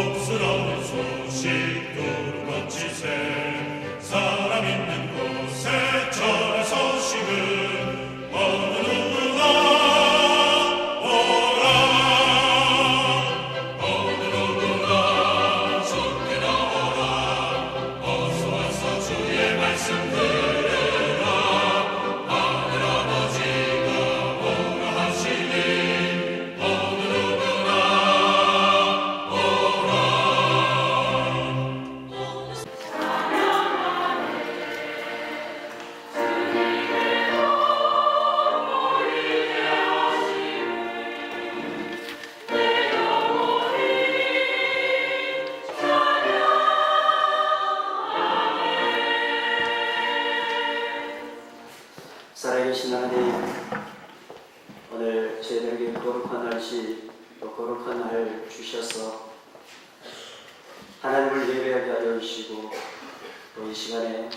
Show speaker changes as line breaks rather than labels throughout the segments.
복스러운 소식 두루번치세 사람 있는 곳에 전해 소식은 어느 누구나 오라 어느 누구나 주께 나오라 어서 와서 주의 말씀 들으라 하늘 아버지가 오라 하시니 어느 누구나
살아계신 하나님, 오늘 저희들에게 거룩한 날씨, 또 거룩한 날 주셔서 하나님을 예배하게 하여 주시고, 또 이 시간에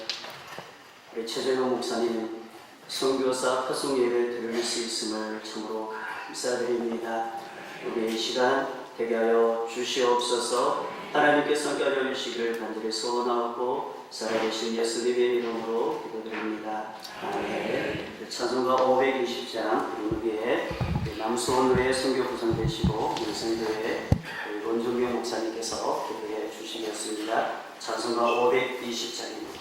우리 최재형 목사님 선교사 파송 예배 드릴 수 있음을 참으로 감사드립니다. 우리 이 시간 되게 하여 주시옵소서. 하나님께 성결해 주시기를 간절히 소원하고 살아계신 예수님의 이름으로 기도드립니다. 아멘. 찬송가 520장 여기에 남수원교회 선교 구성되시고 윤성교회 원종경 목사님께서 기도해 주시겠습니다. 찬송가 520장입니다.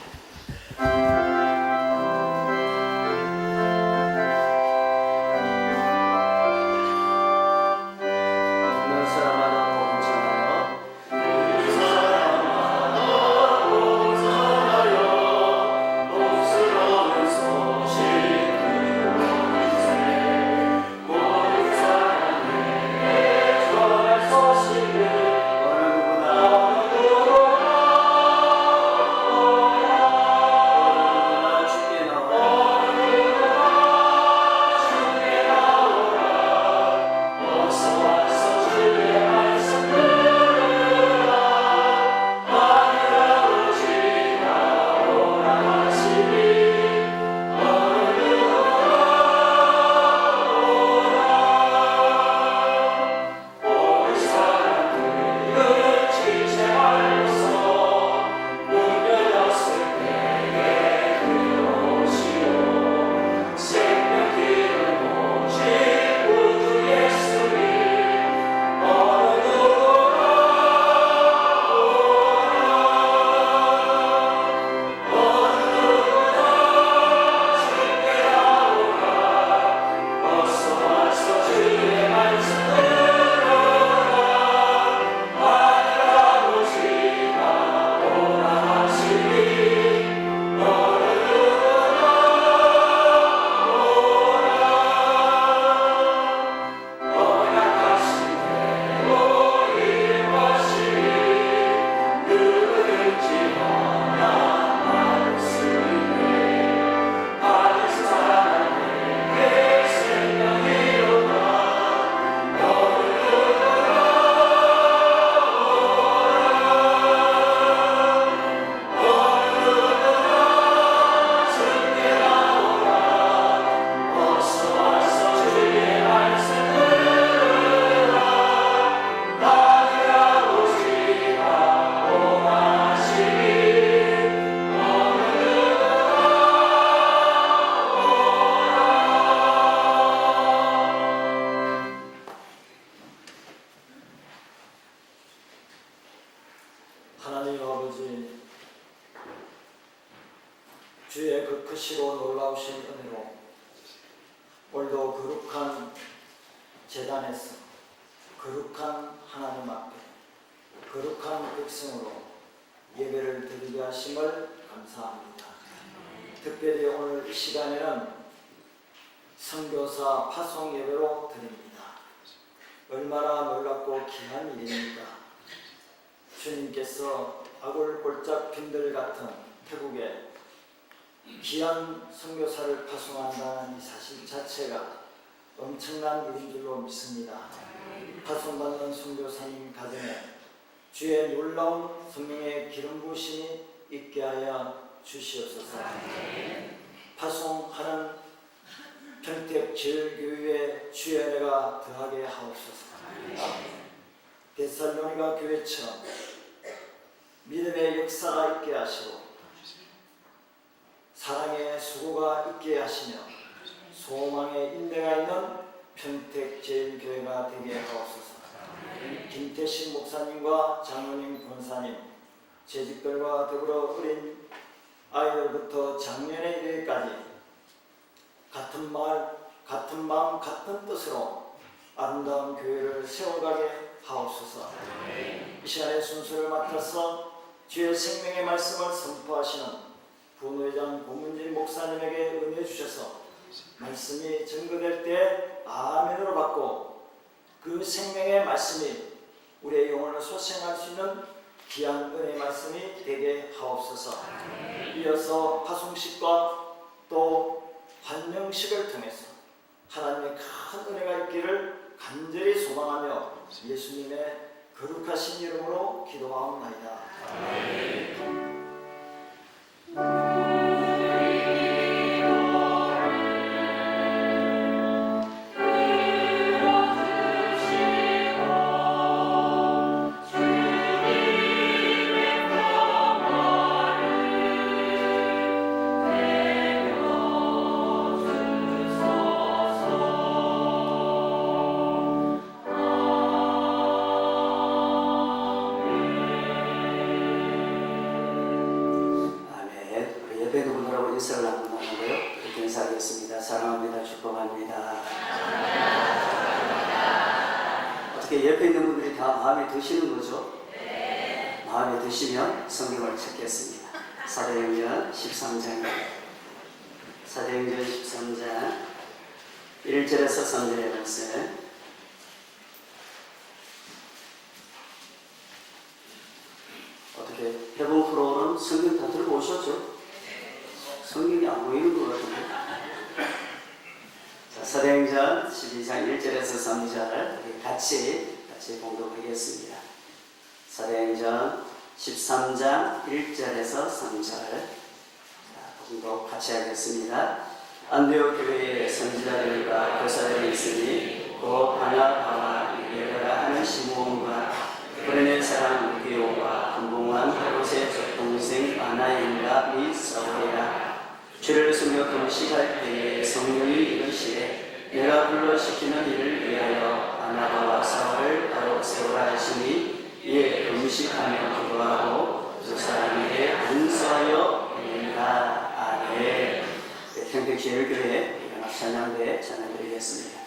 하나님 아버지, 주의 그 크시고 놀라우신 은혜로 오늘도 거룩한 제단에서 거룩한 하나님 앞에 거룩한 백성으로 예배를 드리게 하심을 감사합니다. 특별히 오늘 이 시간에는 선교사 파송 예배로 드립니다. 얼마나 놀랍고 귀한 일입니까? 주님께서 아골골짝 빈들 같은 태국에 귀한 선교사를 파송한다는 이 사실 자체가 엄청난 일인 줄로 믿습니다. 파송받는 선교사님 가정에 주의 놀라운 성령의 기름 부으심이 있게 하여 주시옵소서. 파송하는 평택 제일교회 주의 은혜가 더하게 하옵소서. 데살로니가 교회처럼 믿음의 역사가 있게 하시고 사랑의 수고가 있게 하시며 소망의 인내가 있는 평택제일교회가 되게 하옵소서. 김태신 목사님과 장로님, 권사님, 재직들과 더불어 어린 아이들부터 장년에 이르기까지 같은 마음, 같은 뜻으로 아름다운 교회를 세워가게 하옵소서. 이 시간에 순서를 맡아서 주의 생명의 말씀을 선포하시는 부회장 고문진 목사님에게 은혜 주셔서 말씀이 증거될 때 아멘으로 받고 그 생명의 말씀이 우리의 영혼을 소생할 수 있는 귀한 은혜의 말씀이 되게 하옵소서. 이어서 파송식과 또 환영식을 통해서 하나님의 큰 은혜가 있기를 간절히 소망하며 예수님의 거룩하신 이름으로 기도하옵나이다.
인사를 나누고요. 이렇게 인사하겠습니다. 사랑합니다. 축복합니다. 어떻게 옆에 있는 분들이 다 마음에 드시는 거죠? 네. 마음에 드시면 성경을 찾겠습니다. 사도행전 13장 사도행전 13장 1절에서 3절의 말씀. 어떻게 해본 프로그램 성경 다 들고 오셨죠? 성경이 안 보이는 것 같은데. 자, 사도행전 12장 1절에서 3절 같이 공독하겠습니다. 사도행전 13장 1절에서 3절 공독 같이 하겠습니다. 안디옥 교회에 선지자들과 교사들이 있으니 곧 바나바와 유대가 하는 시므온과 구레네 사람 루기오와 분봉한 헤롯의 족동생 아나인과 및 사울이라. 주를 숨겨 금식할 때에 성령이 이르시되 내가 불러 시키는 일을 위하여 바나바와 사울을 따로 세우라 하시니 이에 금식하며 기도하고 두 사람에게 안수하여 보낸다. 아멘. 평택제일교회 찬양대 찬양드리겠습니다.
이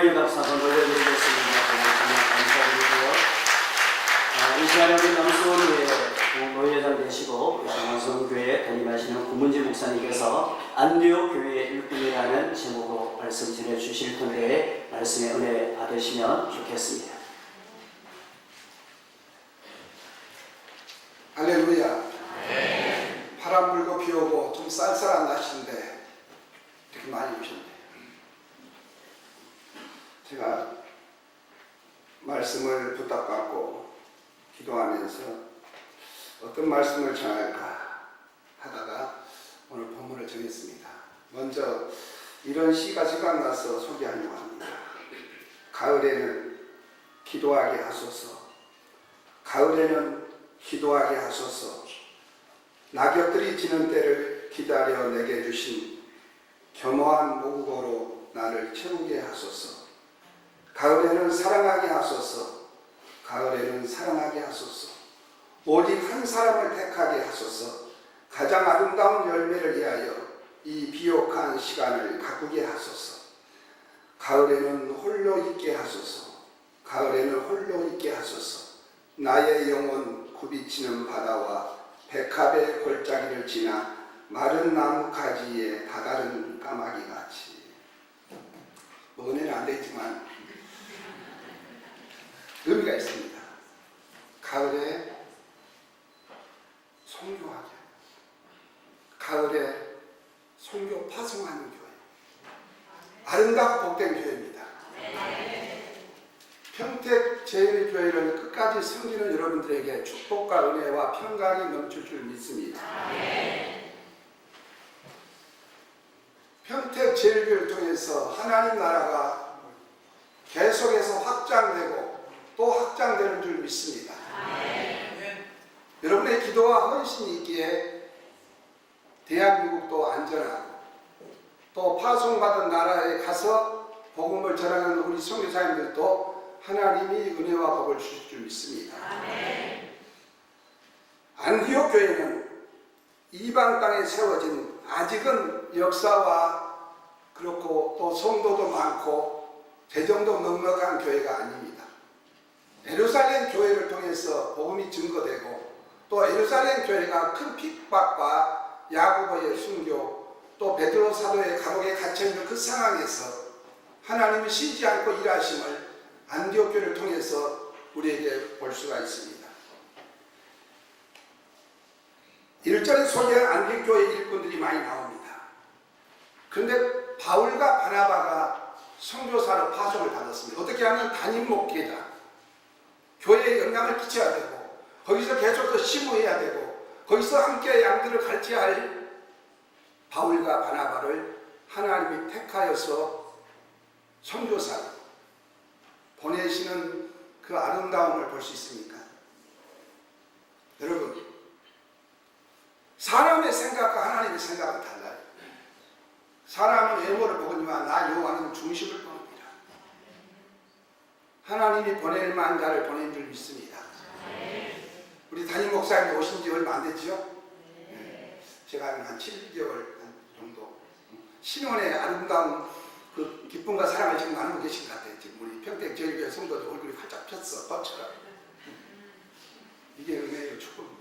소리 박수 한번 올려드리겠습니다. 정말 감사드리고요. 이 시간에 우리 남수원교회 노회장 되시고 남수원교회 담임하시는 구문지 목사님께서 안디옥 교회의 일꾼이라는 제목으로 말씀 전해주실 텐데 말씀의 은혜 받으시면 좋겠습니다.
할렐루야. 바람 불고 비 오고 좀 쌀쌀한 날씨인데 이렇게 많이 오셨네요. 제가 말씀을 부탁받고 기도하면서 어떤 말씀을 전할까 하다가 오늘 본문을 정했습니다. 먼저 이런 시가 생각나서 소개하려고 합니다. 가을에는 기도하게 하소서. 가을에는 기도하게 하소서. 낙엽들이 지는 때를 기다려 내게 주신 겸허한 모국어로 나를 채우게 하소서. 가을에는 사랑하게 하소서. 가을에는 사랑하게 하소서. 오직 한 사람을 택하게 하소서. 가장 아름다운 열매를 위하여 이 비옥한 시간을 가꾸게 하소서. 가을에는 홀로 있게 하소서. 가을에는 홀로 있게 하소서. 나의 영혼 굽이치는 바다와 백합의 골짜기를 지나 마른 나무 가지에 다다른 까마귀 같이. 은혜는 안 되지만 의미가 있습니다. 가을에 송교하게, 가을에 송교 파송하는 교회, 아름답고 복된 교회입니다. 평택제일교회를 끝까지 섬기는 여러분들에게 축복과 은혜와 평강이 넘칠 줄 믿습니다. 평택제일교회를 통해서 하나님 나라가 계속해서 확장되고 또 확장되는 줄 믿습니다. 여러분의 기도와 헌신이 있기에 대한민국도 안전하고 또 파송받은 나라에 가서 복음을 전하는 우리 선교사님들도 하나님이 은혜와 복을 주실 줄 믿습니다. 안디옥 교회는 이방 땅에 세워진 아직은 역사와 그렇고 또 성도도 많고 재정도 넉넉한 교회가 아닙니다. 예루살렘 교회를 통해서 복음이 증거되고 또 예루살렘 교회가 큰 핍박과 야고보의 순교 또 베드로 사도의 감옥에 갇혀있는 그 상황에서 하나님이 쉬지 않고 일하심을 안디옥 교회를 통해서 우리에게 볼 수가 있습니다. 1절에 소개한 안디옥 교회 일꾼들이 많이 나옵니다. 그런데 바울과 바나바가 선교사로 파송을 받았습니다. 어떻게 하면 담임 목회자, 교회에 영향을 끼쳐야 되고 거기서 계속 심호해야 되고 거기서 함께 양들을 가르쳐야 할 바울과 바나바를 하나님이 택하여서 선교사로 보내시는 그 아름다움을 볼 수 있습니까? 여러분, 사람의 생각과 하나님의 생각은 달라요. 사람은 외모를 보거니와 나 여호와는 중심을 보느니라. 하나님이 보낼 만한 자를 보낸 줄 믿습니다. 우리 담임 목사님 오신 지 얼마 안 됐죠? 제가 한 7개월 정도 신혼의 아름다운 그 기쁨과 사랑을 지금 나누고 계신 것 같아요. 지금 우리 평택제일교회 성도들 얼굴이 활짝 폈어, 뻗쳐라. 이게 은혜의 축복입니다.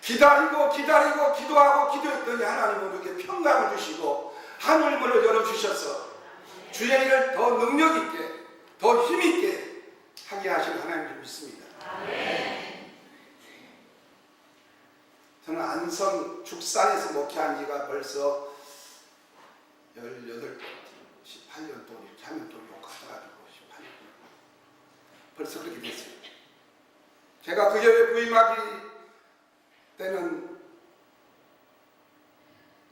기다리고 기도하고 기도했더니 하나님은 우리에게 평강을 주시고 하늘문을 열어주셔서 주의 일을 더 능력있게 더 힘있게 하게 하신 하나님을 믿습니다. 저는 안성 죽산에서 목회한 지가 벌써 18년 동안 이렇게 하면 또 욕하셔가지고 18년 벌써 그렇게 됐어요. 제가 그 교회 부임하기 때는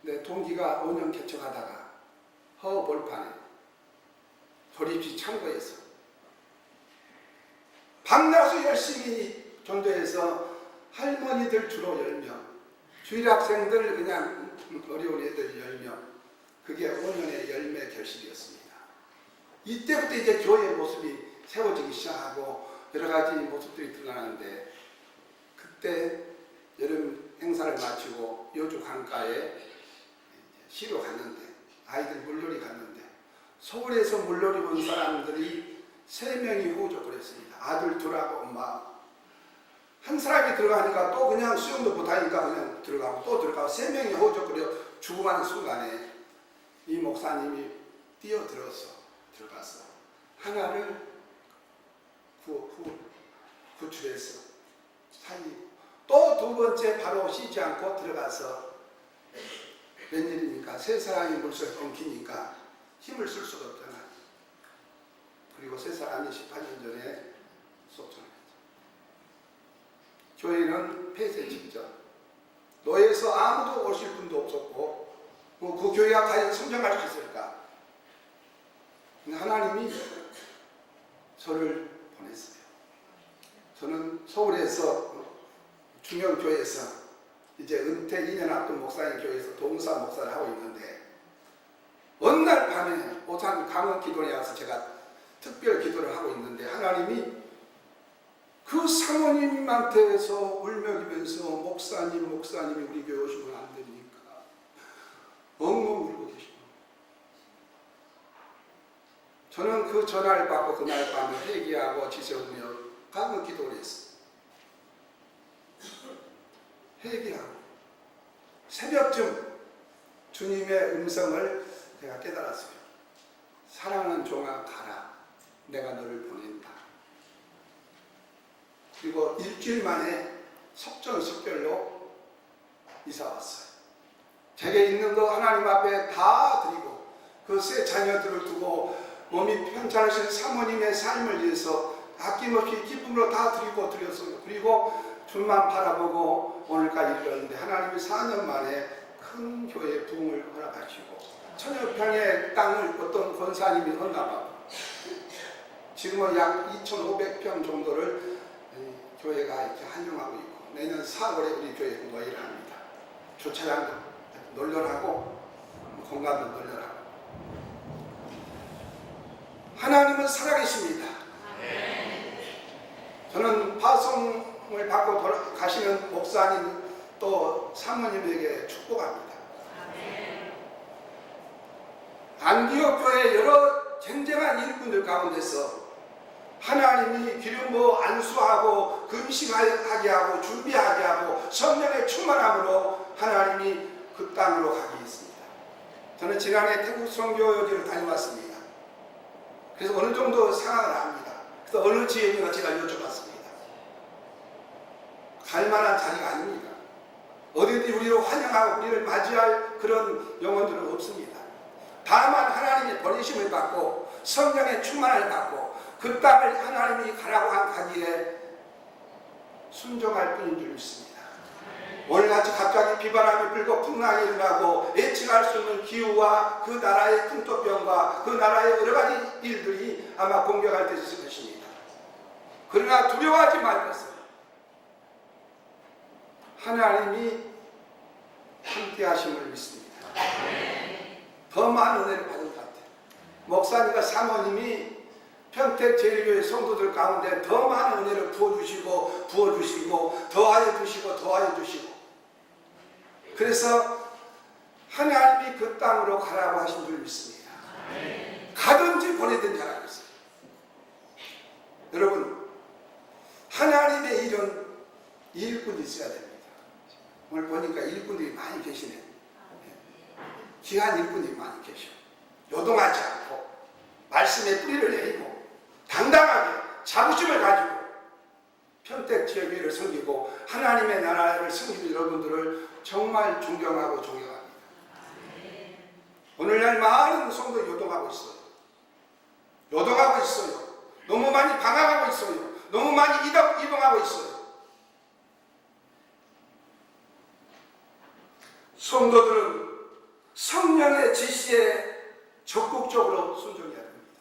내 동기가 5년 개척하다가 허벌판에 조립식 창고에서 밤낮으로 열심히 전도해서 할머니들 주로 10명, 주일학생들 그냥 어려운 애들 10명, 그게 5년의 열매 결실이었습니다. 이때부터 이제 교회의 모습이 세워지기 시작하고 여러 가지 모습들이 드러나는데 그때 여름 행사를 마치고 여주 강가에 시로 갔는데 아이들 물놀이 갔는데 서울에서 물놀이 온 사람들이 3명이 호적을 했습니다. 아들 둘하고 엄마. 한 사람이 들어가니까 또 그냥 수영도 못하니까 그냥 들어가고 또 들어가고 3명이 호적을 해요. 죽어가는 순간에 이 목사님이 뛰어들어서 들어가서 하나를 구출해서 살리고 또 두 번째 바로 쉬지 않고 들어가서 웬일입니까? 세 사람이 물속에 엉키니까 힘을 쓸 수가 없잖아. 그리고 세 사람이 18년 전에 속전했죠. 교회는 폐쇄 직전. 노예에서 아무도 오실 분도 없었고 그 교회가 과연 성장할 수 있을까? 하나님이 저를 보냈어요. 저는 서울에서 중형교회에서 이제 은퇴 2년 앞둔 목사님 교회에서 동사 목사를 하고 있는데 어느 날 밤에 오산 강원 기도에 와서 제가 특별 기도를 하고 있는데 하나님이 그 사모님한테서 울먹이면서 목사님이 우리 교회 오시면 안 됩니까? 엉엉 울고 계시고 저는 그 전화를 받고 그날 밤에 회개하고 지새우며 강원 기도를 했어요. 회개하고 새벽쯤 주님의 음성을 제가 깨달았어요. 사랑하는 종아 가라. 내가 너를 보낸다. 그리고 일주일 만에 속전속결로 이사 왔어요. 제게 있는 거 하나님 앞에 다 드리고 그 세 자녀들을 두고 몸이 편찮으신 사모님의 삶을 위해서 아낌없이 기쁨으로 다 드렸어요. 그리고 주만 바라보고 오늘까지 이르렀는데 하나님이 4년 만에 큰 교회 부흥을 허락하시고 천여평의 땅을 어떤 권사님이 헌납하고 지금은 약 2,500평 정도를 교회가 이렇게 한용하고 있고 내년 4월에 우리 교회 모이를 합니다. 주차장도 널널하고 공간도 널널하고 하나님은 살아계십니다. 저는 파송을 받고 가시는 목사님 또 사모님에게 축복합니다. 안디옥 교회 여러 쟁쟁한 일꾼들 가운데서 하나님이 기름 부어 안수하고 금식하게 하고 준비하게 하고 성령의 충만함으로 하나님이 그 땅으로 가게 했습니다. 저는 지난해 태국 선교여지를 다녀왔습니다. 그래서 어느 정도 상황을 압니다. 그래서 어느 지역인가 제가 여쭤봤습니다. 갈 만한 자리가 아닙니다. 어디든지 우리를 환영하고 우리를 맞이할 그런 영혼들은 없습니다. 다만 하나님의 버리심을 받고 성령의 충만을 받고 그 땅을 하나님이 가라고 한 가기에 순종할 뿐인 줄 믿습니다. 오늘같이 갑자기 비바람이 불고 풍랑이 일어나고 예측할 수 없는 기후와 그 나라의 풍토병과 그 나라의 여러 가지 일들이 아마 공격할 때 있을 것입니다. 그러나 두려워하지 말 것은 하나님이 함께 하심을 믿습니다. 더 많은 은혜를 받은 것 같아요. 목사님과 사모님이 평택제일교회 성도들 가운데 더 많은 은혜를 부어주시고 더하여 주시고 그래서 하나님이 그 땅으로 가라고 하신 줄 믿습니다. 가든지 보내든지 하라고 했어요. 여러분 하나님의 일은 일꾼이 있어야 됩니다. 오늘 보니까 일꾼들이 많이 계시네. 귀한 일꾼들이 많이 계셔. 요동하지 않고 말씀에 뿌리를 내리고 당당하게 자부심을 가지고 평택 지역교회를 섬기고 하나님의 나라를 섬기는 여러분들을 정말 존경하고 존경합니다. 오늘날 많은 성도 요동하고 있어요. 너무 많이 방황하고 있어요. 너무 많이 이동하고 있어요. 성도들은 성령의 지시에 적극적으로 순종해야 됩니다.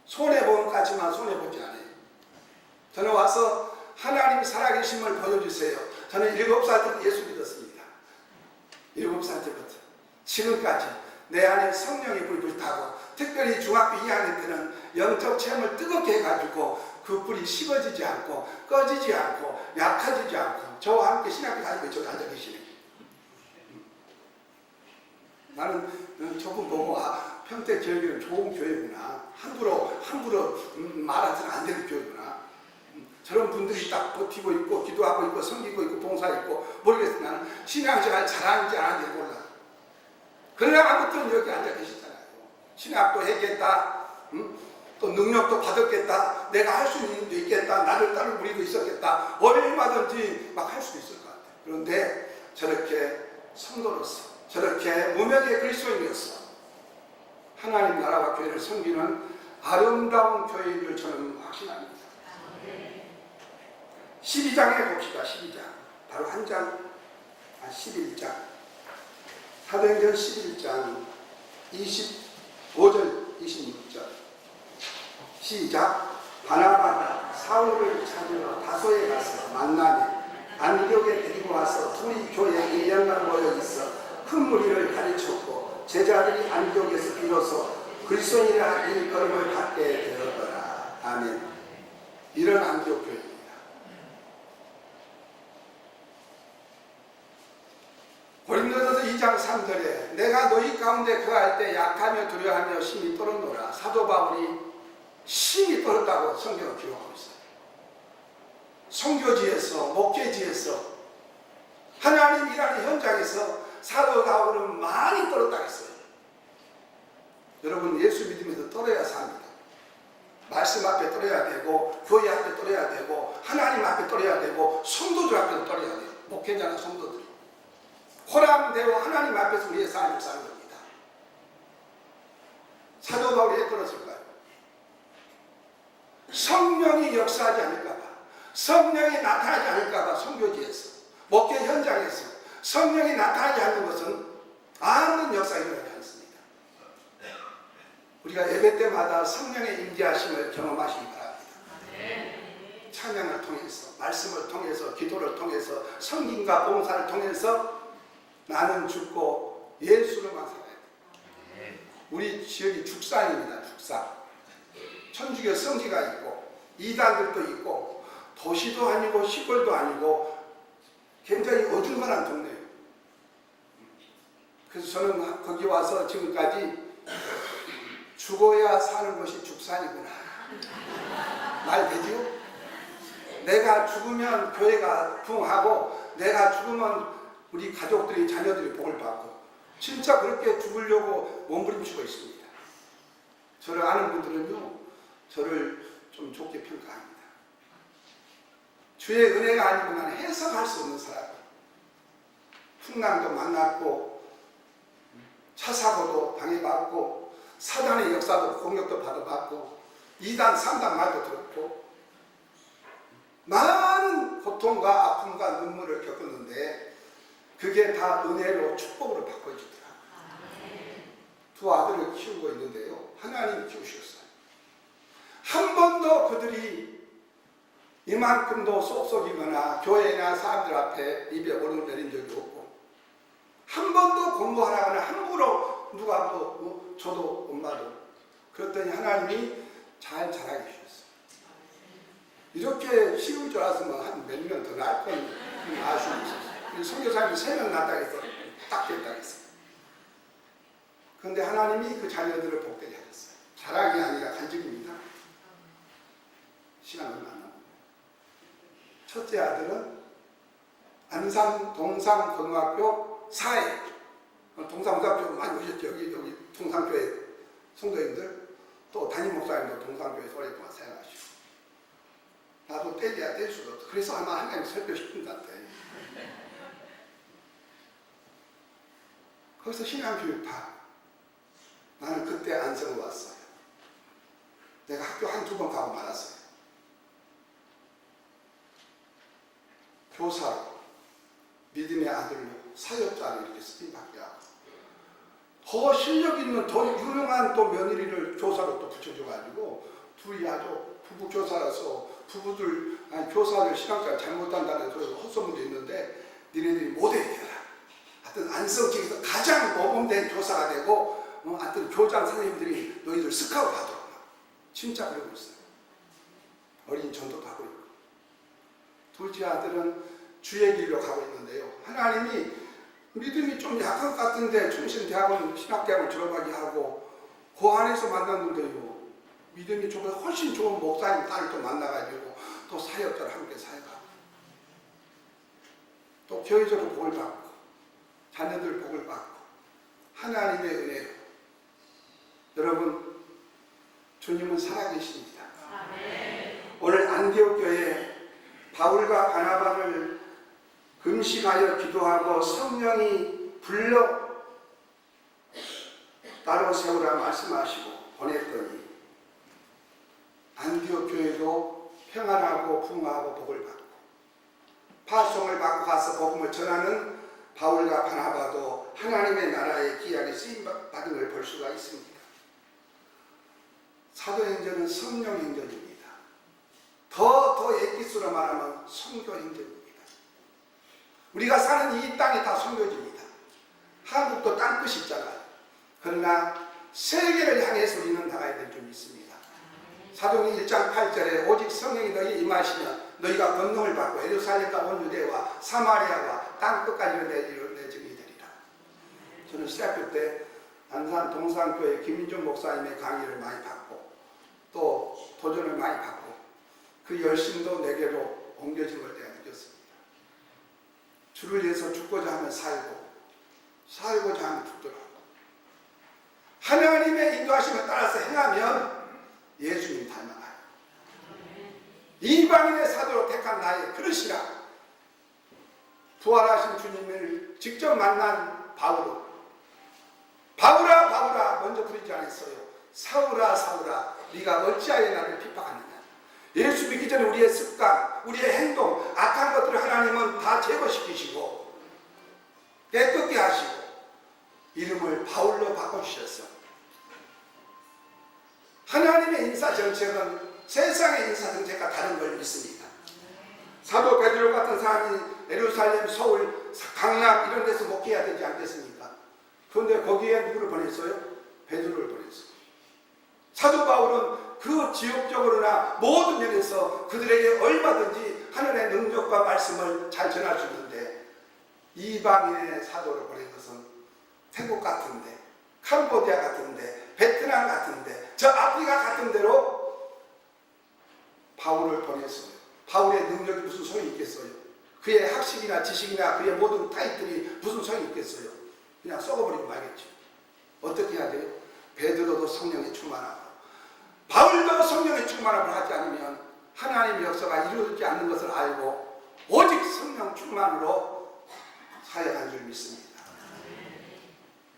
손해보는 것 같지만 손해보지 않아요. 저는 와서 하나님 살아계심을 보여주세요. 저는 7살 때부터 예수 믿었습니다. 7살 때부터 지금까지 내 안에 성령의 불이 불타고 특별히 중학교 2학년 때는 영적 체험을 뜨겁게 해가지고 그 불이 식어지지 않고 꺼지지 않고 약해지지 않고 저와 함께 신학교 다니고 저기 앉아 계시네요. 나는 저분 보고 평택제일교회는 좋은 교회구나. 함부로 말하서는 안 되는 교회구나. 저런 분들이 딱 버티고 있고 기도하고 있고 섬기고 있고 봉사했고 모르겠어. 나는 신앙생활 잘하는지 안 하는지 몰라. 그러나 아무튼 여기 앉아 계시잖아요. 신학도 했겠다. 또 능력도 받았겠다. 내가 할 수 있는 일도 있겠다. 나를 따를 무리도 있었겠다. 얼마든지 막 할 수도 있을 것 같아요. 그런데 저렇게 성도로서 저렇게 무명의 그리스도인이었어. 하나님 나라와 교회를 섬기는 아름다운 교회인 줄 저는 확신합니다. 12장에 봅시다. 12장. 바로 한 장, 11장. 사도행전 11장 25절, 26절. 시작. 바나바가 사울을 찾으러 다소에 가서 만나니 안디옥에 데리고 와서 둘이 교회에 1년간 모여 있어 큰 무리를 가르쳤고 제자들이 안디옥에서 비로소 그리스도인이라 일컬음을 받게 되었더라. 아멘. 이런 안디옥 교회입니다. 고린도전서 2장 3절에 내가 너희 가운데 거할 때 약하며 두려워하며 심히 떨었노라. 사도 바울이 심히 떨었다고 성경을 기록하고 있어요. 선교지에서 목회지에서 하나님 일하는 현장에서 사도 바울은 많이 떨었다고 했어요. 여러분 예수 믿으면서 떨어야 삽니다. 말씀 앞에 떨어야 되고 교회 앞에 떨어야 되고 하나님 앞에 떨어야 되고 성도들 앞에도 떨어야 돼요. 목회자나 성도들이 호람되고 하나님 앞에서 우리의 삶을 사는 겁니다. 사도 바울이 왜 떨었을까요? 성령이 역사하지 않을까봐, 성령이 나타나지 않을까봐. 선교지에서 목회 현장에서 성령이 나타나지 않는 것은 아무런 역사가 일어나지 않습니다. 우리가 예배 때마다 성령의 임재하심을 경험하시기 바랍니다. 찬양을 통해서, 말씀을 통해서, 기도를 통해서, 성김과 봉사를 통해서 나는 죽고 예수로만 살아야 돼. 우리 지역이 죽산입니다. 죽산. 천주교 성지가 있고 이단들도 있고 도시도 아니고 시골도 아니고 굉장히 어중간한 동네예요. 그래서 저는 거기 와서 지금까지 죽어야 사는 것이 죽산이구나. 말 되지요? 내가 죽으면 교회가 부흥하고 내가 죽으면 우리 가족들이 자녀들이 복을 받고 진짜 그렇게 죽으려고 몸부림치고 있습니다. 저를 아는 분들은요 저를 좀 좋게 평가합니다. 주의 은혜가 아니면 해석할 수 없는 사람. 풍랑도 만났고 차 사고도 방해받고 사단의 역사도 공격도 받아받고 2단 3단 말도 들었고 많은 고통과 아픔과 눈물을 겪었는데 그게 다 은혜로 축복으로 바꿔주더라고요. 두 아들을 키우고 있는데요 하나님이 키우셨어요. 한 번도 그들이 이만큼도 쏙쏙이거나 교회나 사람들 앞에 입에 오르내린 적이 없고 한 번도 공부하라거나 함부로 누가 뭐 저도 엄마도 그랬더니 하나님이 잘 자라게 주셨어요. 이렇게 쉬울 줄 알았으면 한 몇 년 더 날 건 아쉬움이 있었어요. 선교사님이 3명 낳았다 해서 딱 됐다 했어요. 그런데 하나님이 그 자녀들을 복되게 하셨어요. 자랑이 아니라 간증입니다. 시간 얼마 안 남았네요. 첫째 아들은 안산 동상고등학교 사회, 동상고등학교 많이 오셨죠? 여기 동상교회 성도님들, 또 담임 목사님도 동상교회 오랫동안 사용하시고 나도 떼야 뗄 수도 없어. 그래서 아마 하나님 설교시킨 것 같아. 거기서 신앙교육파. 나는 그때 안성을 왔어요. 내가 학교 한두 번 가고 말았어요. 교사로, 믿음의 아들로, 사역자로 이렇게 쓰임받게 하고 더 실력 있는 더 유능한 또 며느리를 교사로 또 붙여줘가지고 둘이 아주 부부 교사라서 부부들 교사를 신앙생활 잘못한다는 소리 헛소문도 있는데 니네들이 모델이 되라. 하여튼 안성 지역에서 가장 모범된 교사가 되고 하여튼 교장 선생님들이 너희들 스카우트 하도록 진짜 그러고 있어요. 어린 전도도 하고 있고 둘째 아들은 주의 길로 가고 있는데요. 하나님이 믿음이 좀 약한 것 같은데 충신대학원 신학대학을 졸업하게 하고 그 안에서 만났는데요. 믿음이 조금 훨씬 좋은 목사님 딸을 또 만나가지고 또 사역자를 함께 사역하고 또 교회적으로 복을 받고 자녀들 복을 받고 하나님의 은혜로 여러분 주님은 살아계십니다. 오늘 안디옥 교회에 바울과 바나바를 금식하여 기도하고 성령이 불러 따로 세우라 말씀하시고 보냈더니 안디옥 교회도 평안하고 부흥하고 복을 받고 파송을 받고 가서 복음을 전하는 바울과 바나바도 하나님의 나라에 귀하게 쓰임받은 걸 볼 수가 있습니다. 사도행전은 성령행전입니다. 더 엑기스로 말하면 선교행전입니다. 우리가 사는 이 땅이 다 선교지입니다. 한국도 땅끝이 있잖아요. 그러나 세계를 향해서 우리는 나가야 될 점이 있습니다. 사도행전 1장 8절에 오직 성령이 너희에 임하시면 너희가 권능을 받고 예루살렘과 온 유대와 사마리아와 땅끝까지 내 증인이 되리라. 저는 신학교 때 안산 동산교회 김민종 목사님의 강의를 많이 받고 또 도전을 많이 받고 그 열심도 내게로 옮겨진 걸 내가 느꼈습니다. 주를 위해서 죽고자 하면 살고자 하면 죽더라고. 하나님의 인도하심을 따라서 행하면 예수님 닮아가요. 이방인의 사도로 택한 나의 그릇이라. 부활하신 주님을 직접 만난 바울은 바울아 바울아 먼저 부르지 않았어요. 사울아 사울아 네가 어찌하여 나를 핍박하느냐. 예수 믿기 전에 우리의 습관, 우리의 행동, 악한 것들을 하나님은 다 제거시키시고 깨끗게 하시고 이름을 바울로 바꿔주셨어. 하나님의 인사정책은 세상의 인사정책과 다른 걸 믿습니다. 사도 베드로 같은 사람이 예루살렘, 서울, 강남 이런 데서 목회해야 되지 않겠습니까? 그런데 거기에 누구를 보냈어요? 베드로를 보냈어요. 사도 바울은 그 지역적으로나 모든 면에서 그들에게 얼마든지 하나님의 능력과 말씀을 잘 전할 수 있는데 이방인의 사도를 보낸 것은 태국 같은데, 캄보디아 같은데, 베트남 같은데, 저 아프리카 같은 데로 바울을 보냈어요. 바울의 능력이 무슨 소용이 있겠어요? 그의 학식이나 지식이나 그의 모든 타이틀이 무슨 소용이 있겠어요? 그냥 썩어버리고 말겠죠. 어떻게 해야 돼요? 베드로도 성령에 충만하고 바울도 성령에 충만함을 하지 않으면 하나님의 역사가 이루어지지 않는 것을 알고 오직 성령 충만으로 사역한 줄 믿습니다.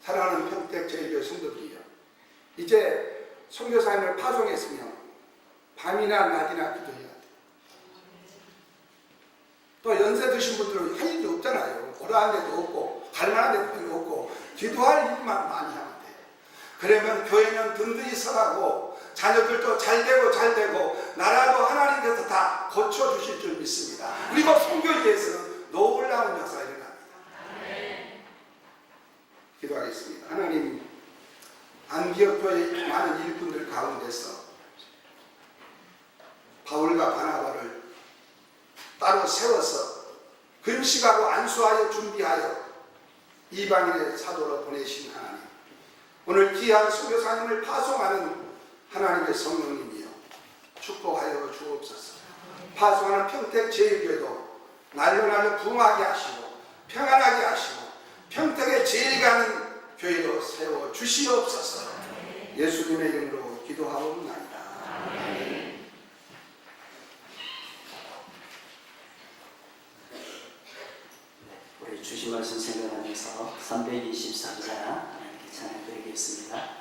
사랑하는 평택 제1교회 성도들이요, 이제 선교사님을 파송했으면 밤이나 낮이나 기도해야 돼요. 또 연세 드신 분들은 할 일이 없잖아요. 오라한 데도 없고 갈만한 데도 없고 기도할 일만 많이 하면 돼요. 그러면 교회는 든든히 서가고 자녀들도 잘되고 나라도 하나님께서 다 고쳐주실 줄 믿습니다. 그리고 선교지에서는 놀라운 역사가 일어납니다. 기도하겠습니다. 하나님, 안디옥 교회의 많은 일꾼들 가운데서 바울과 바나바를 따로 세워서 금식하고 안수하여 준비하여 이방인의 사도로 보내신 하나님, 오늘 귀한 선교사님을 파송하는 하나님의 성령님이여 축복하여 주옵소서. 파송하는 평택 제1교회도 날로 부흥하게 하시고 평안하게 하시고 평택에 제일 가는 교회로 세워 주시옵소서. 예수님의 이름으로 기도하옵나이다.
우리 주신 말씀 생각하면서 323자 하나님께 찬양 드리겠습니다.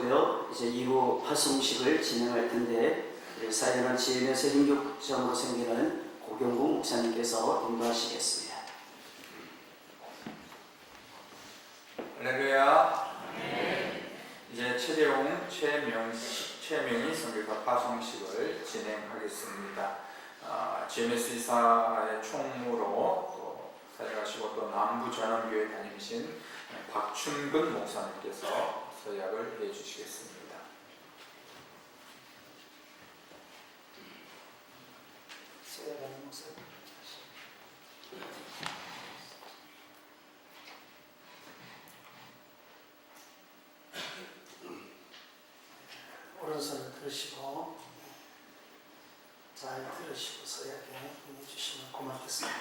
주셨고요. 이제 이후 파송식을 진행할 텐데 우리 사연은 지음에서 hin격점으로 생기는 고경국 목사님께서 인도하시겠습니다.
할렐루야. 이제 최명희 선교사 파송식을 진행하겠습니다. GMS 이사의 총무로 또 사역하시고 또 남부전원교회 다니신 박춘근 목사님께서 서약을 해주시겠습니다.
서약하는 목사님. 오른손을 들으시고 잘 들으시고 서약에 임해주시면 고맙겠습니다.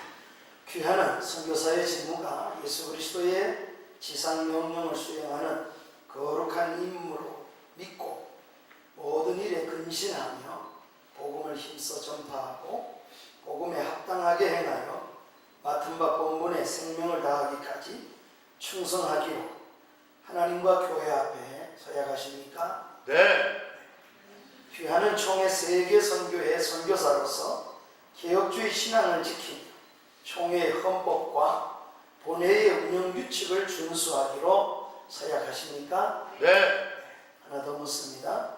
귀하는 선교사의 직무가 예수 그리스도의 지상 명령을 수행하는 거룩한 임무로 믿고 모든 일에 근신하며 복음을 힘써 전파하고 복음에 합당하게 행하여 맡은 바 본분에 생명을 다하기까지 충성하기로 하나님과 교회 앞에 서약하십니까?
네.
귀하는 총회 세계 선교회 선교사로서 개혁주의 신앙을 지키며 총회의 헌법과 본회의 운영 규칙을 준수하기로 서약하십니까?
네.
하나 더 묻습니다.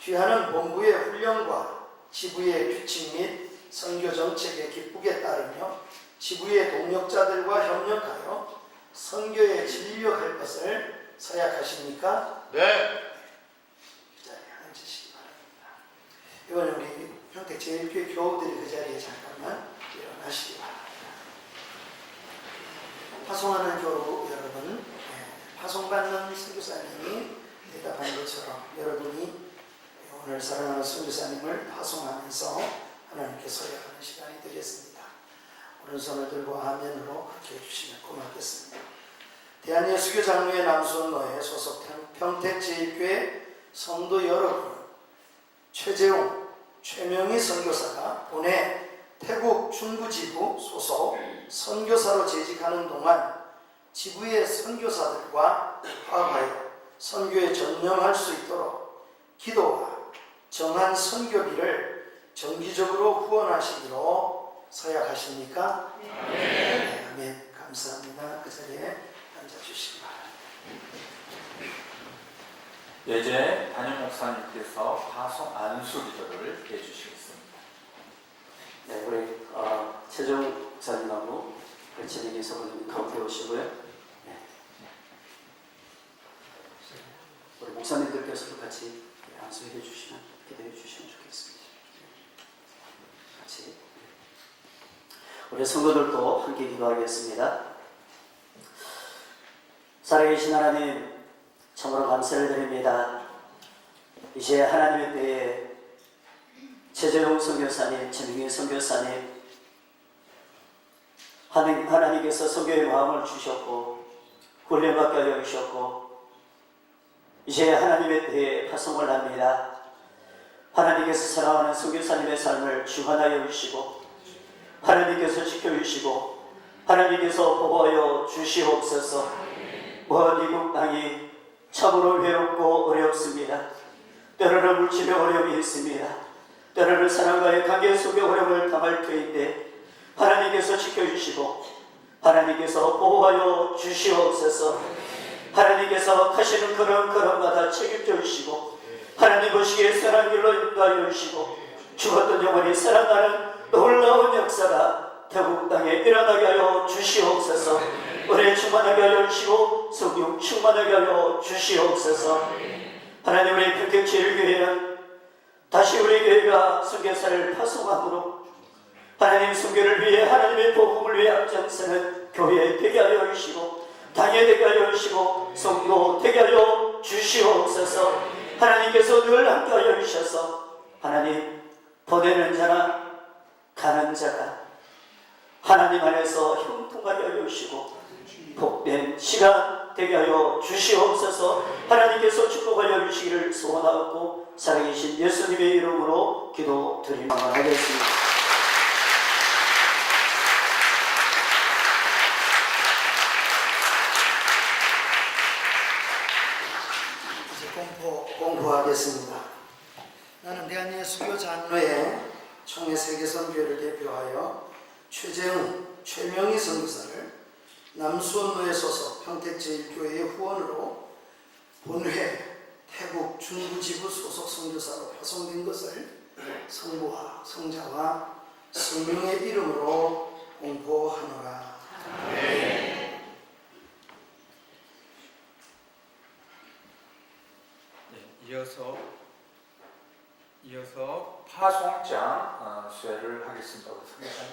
귀하는 본부의 훈련과 지부의 규칙 및 선교 정책에 기쁘게 따르며 지부의 동역자들과 협력하여 선교에 진력할 것을 서약하십니까?
네.
자리에 앉으시기 바랍니다. 이번에 우리 평택 제일교회 교우들이 그 자리에 잠깐만 일어나시기 바랍니다. 파송하는 교우 여러분, 파송받는 선교사님이 대답한 것처럼 여러분이 오늘 사랑하는 선교사님을 파송하면서 하나님께 서약하는 시간이 되겠습니다. 오른손을 들고 화면으로 그렇게 해주시면 고맙겠습니다. 대한예수교 장로회 남수원로회 소속 평택 제일교회 성도 여러분, 최재웅, 최명희 선교사가 본회 태국 중부지부 소속 선교사로 재직하는 동안 지부의 선교사들과 화합하여 선교에 전념할 수 있도록 기도와 정한 선교비를 정기적으로 후원하시기로 서약하십니까? 네. 아멘. 감사합니다. 그 자리에 앉아주시기 바랍니다.
예제 담임 목사님께서 파송 안수 기도를 해주시겠습니다.
네, 우리 최종 목사님하고 진행의 서부님 가운데 오시고요. 네. 우리 목사님들께서도 같이 안수해 주시면 기도해 주시면 좋겠습니다. 같이 우리 성도들도 함께 기도하겠습니다. 살아계신 하나님, 참으로 감사를 드립니다. 이제 하나님의 때에 최재용 선교사님, 최명희 선교사님, 하나님께서 선교의 마음을 주셨고 훈련받게 하여 주셨고 이제 하나님의 때에 파송을 합니다. 하나님께서 사랑하는 선교사님의 삶을 주관하여 주시고 하나님께서 지켜주시고 하나님께서 보호하여 주시옵소서. 먼 이국 땅이 참으로 외롭고 어렵습니다. 때로는 물질의 어려움이 있습니다. 때로는 사랑과의 관계 속에 어려움을 당할 터인데 하나님께서 지켜주시고 하나님께서 보호하여 주시옵소서. 하나님께서 가시는 걸음걸음마다 책임져 주시고 하나님 보시기에 선한 길로 인도하여 주시고 죽었던 영혼이 살아나는 놀라운 역사가 태국 땅에 일어나게 하여 주시옵소서. 은혜 충만하게 하여 주시고 성령 충만하게 하여 주시옵소서. 하나님, 우리 평택 제일교회는 다시 우리 교회가 선교사를 파송함으로 하나님 선교를 위해 하나님의 복음을 위해 앞장서는 교회 되게 하여 주시고 당회 되게 하여 주시고 성도 되게 하여 주시옵소서. 하나님께서 늘 함께 하여 주셔서 하나님 보내는 자나 가는 자가 하나님 안에서 형통하게 하여 주시고 복된 시간 되게 하여 주시옵소서. 하나님께서 축복하여 주시기를 소원하고 살아계신 예수님의 이름으로 기도드리며 하겠습니다.
공부하겠습니다. 나는 대한예수교 장로회 총회 세계선교회를 대표하여 최명희 선교사를 남수원로에 소속 평택제일교회의 후원으로 본회 태국 중부지부 소속 선교사로 파송된 것을 성부와 성자와 성령의 이름으로 공포하노라.
이어서 파송장 수혜를 하겠습니다. 우리 선교사님.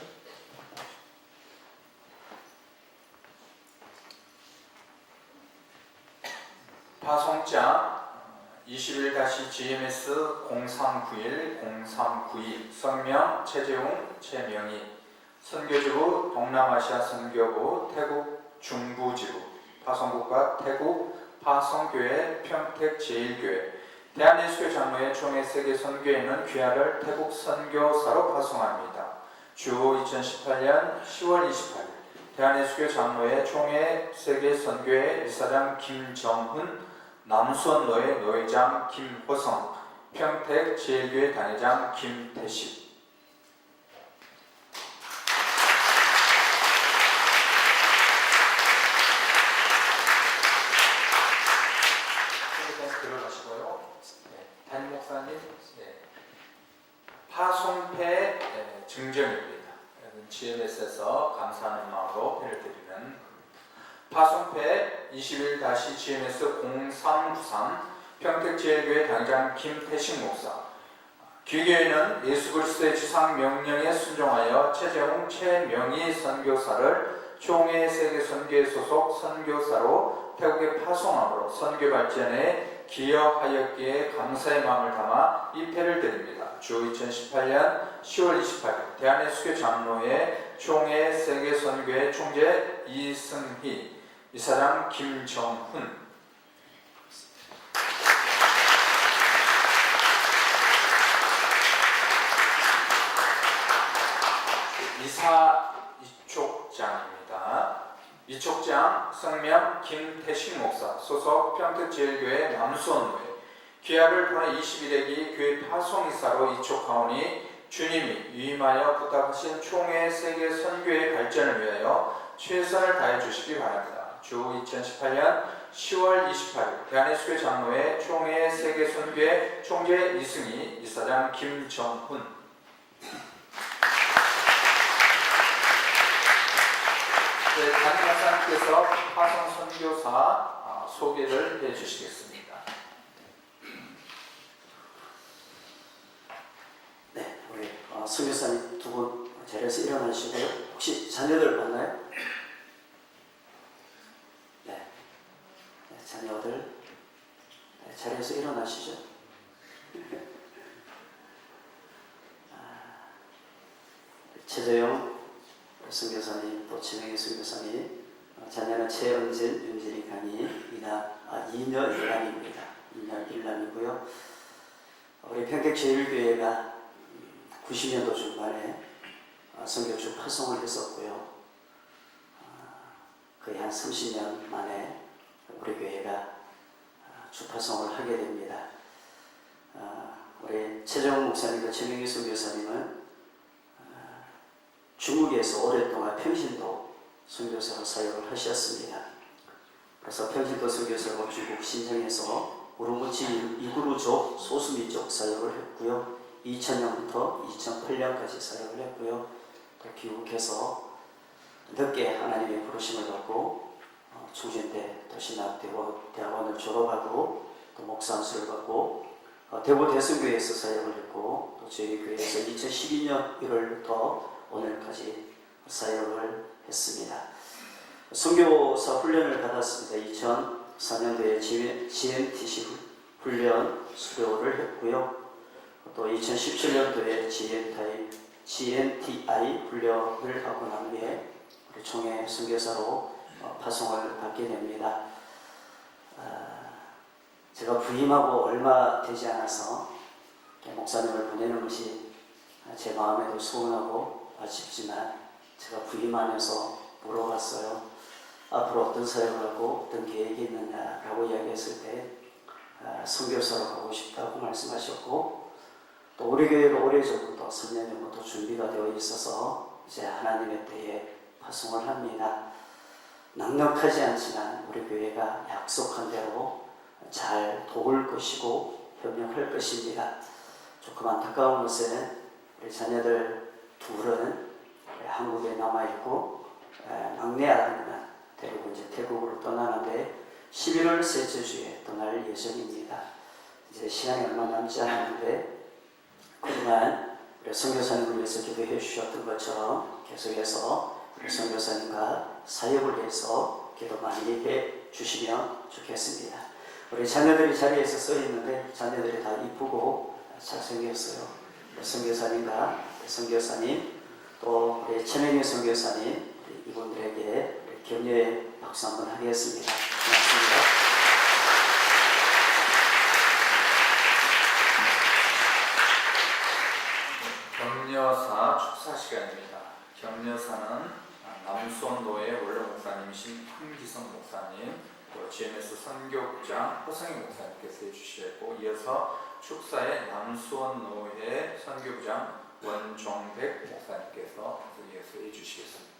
파송장 21-GMS 0391-0392 성명 최재웅, 최명희 선교지부 동남아시아 선교부 태국 중부지부 파송국가 태국 파송교회 평택제일교회 대한예수교 장로회 총회 세계 선교회는 귀하를 태국 선교사로 파송합니다. 주 2018년 10월 28일 대한예수교 장로회 총회 세계 선교회 이사장 김정훈, 남수원로회 노회장 김호성, 평택제일교회 단회장 김태식. 들어가시고요. 담임 목사님, 파송패 증정입니다. GMS에서 감사하는 마음으로 패를 드리는 파송패 21-GMS 0393 평택제일교회 당장 김태식 목사. 귀교회는 예수 그리스도의 지상 명령에 순종하여 최재웅, 최명희 선교사를 총회 세계 선교회 소속 선교사로 태국에 파송함으로 선교 발전에 기여하였기에 감사의 마음을 담아 이 패를 드립니다. 주 2018년 10월 28일 대한예수교 장로회 총회 세계 선교회 총재 이승희, 이사장 김정훈. 이사 이촉장입니다. 이촉장 성명 김태식 목사 소속 평택제일교회 남수원로회 귀하를 통해 21회기 교회 파송이사로 이촉하오니 주님이 위임하여 부탁하신 총회 세계 선교의 발전을 위하여 최선을 다해 주시기 바랍니다. 주 2018년 10월 28일 대한예수교 장로회 총회 세계 선교회 총재 이승희, 이사장 김정훈. 담임 목사님께서 파송 선교사 소개를 해주시겠습니다.
네, 우리 선교사님 두 분 자리에서 일어나시고요. 혹시 자녀들 봤나요? 네, 자녀들 자리에서 일어나시죠. 최재영 선교사님, 또 최명희 선교사님, 자녀는 최은진, 윤진이, 강희, 이녀 일남입니다. 이녀 일남이고요. 우리 평택제일교회가 90년도 중반에 선교주 파송을 했었고요. 거의 한 30년 만에 우리 교회가 주파송을 하게 됩니다. 우리 최정훈 목사님과 최명희 선교사님은 중국에서 오랫동안 평신도 선교사로 사역을 하셨습니다. 그래서 평신도 선교사로 중국 신정에서 우르무치 이구르족 소수민족 사역을 했고요. 2000년부터 2008년까지 사역을 했고요. 또 귀국해서 늦게 하나님의 부르심을 받고 중진대 도신학대학원을 졸업하고 또 목사안수를 받고 대구 대성교회에서 사역을 했고 또 저희 교회에서 2012년 1월부터 오늘까지 사역을 했습니다. 선교사 훈련을 받았습니다. 2004년도에 GMTC 훈련 수료를 했고요. 또 2017년도에 GMTI 훈련을 하고 난 후에 우리 총회 선교사로 파송을 받게 됩니다. 제가 부임하고 얼마 되지 않아서 목사님을 보내는 것이 제 마음에도 서운하고 아쉽지만 제가 부임하면서 물어봤어요. 앞으로 어떤 사역을 하고 어떤 계획이 있느냐라고 이야기했을 때 선교사로 가고 싶다고 말씀하셨고 또 우리 교회가 오래전부터 3년 전부터 준비가 되어 있어서 이제 하나님의 때에 파송을 합니다. 넉넉하지 않지만 우리 교회가 약속한 대로 잘 도울 것이고 협력할 것입니다. 조금 안타까운 것은 우리 자녀들 둘은 한국에 남아있고 막내 아들은 대부분 이제 태국으로 떠나는데 11월 셋째 주에 떠날 예정입니다. 이제 시간이 얼마 남지 않았는데 그동안 우리 선교사님을 위해서 기도해 주셨던 것처럼 계속해서 우리 선교사님과 사역을 해서 기도 많이 해 주시면 좋겠습니다. 우리 자녀들이 자리에서 써 있는데 자녀들이 다 이쁘고 잘생겼어요. 우리 선교사님과 선교사님 또 우리 최명희 선교사님 이분들에게 격려의 박수 한번 하겠습니다. 고맙습니다.
격려사 축사 시간입니다. 격려사는 남수원도의 원로 목사님이신 황기성 목사님, 또 GMS 선교부장 허성희 목사님께서 해주시고 이어서 축사의 남수원노회 선교부장 원종백 목사님께서 이어서 해주시겠습니다.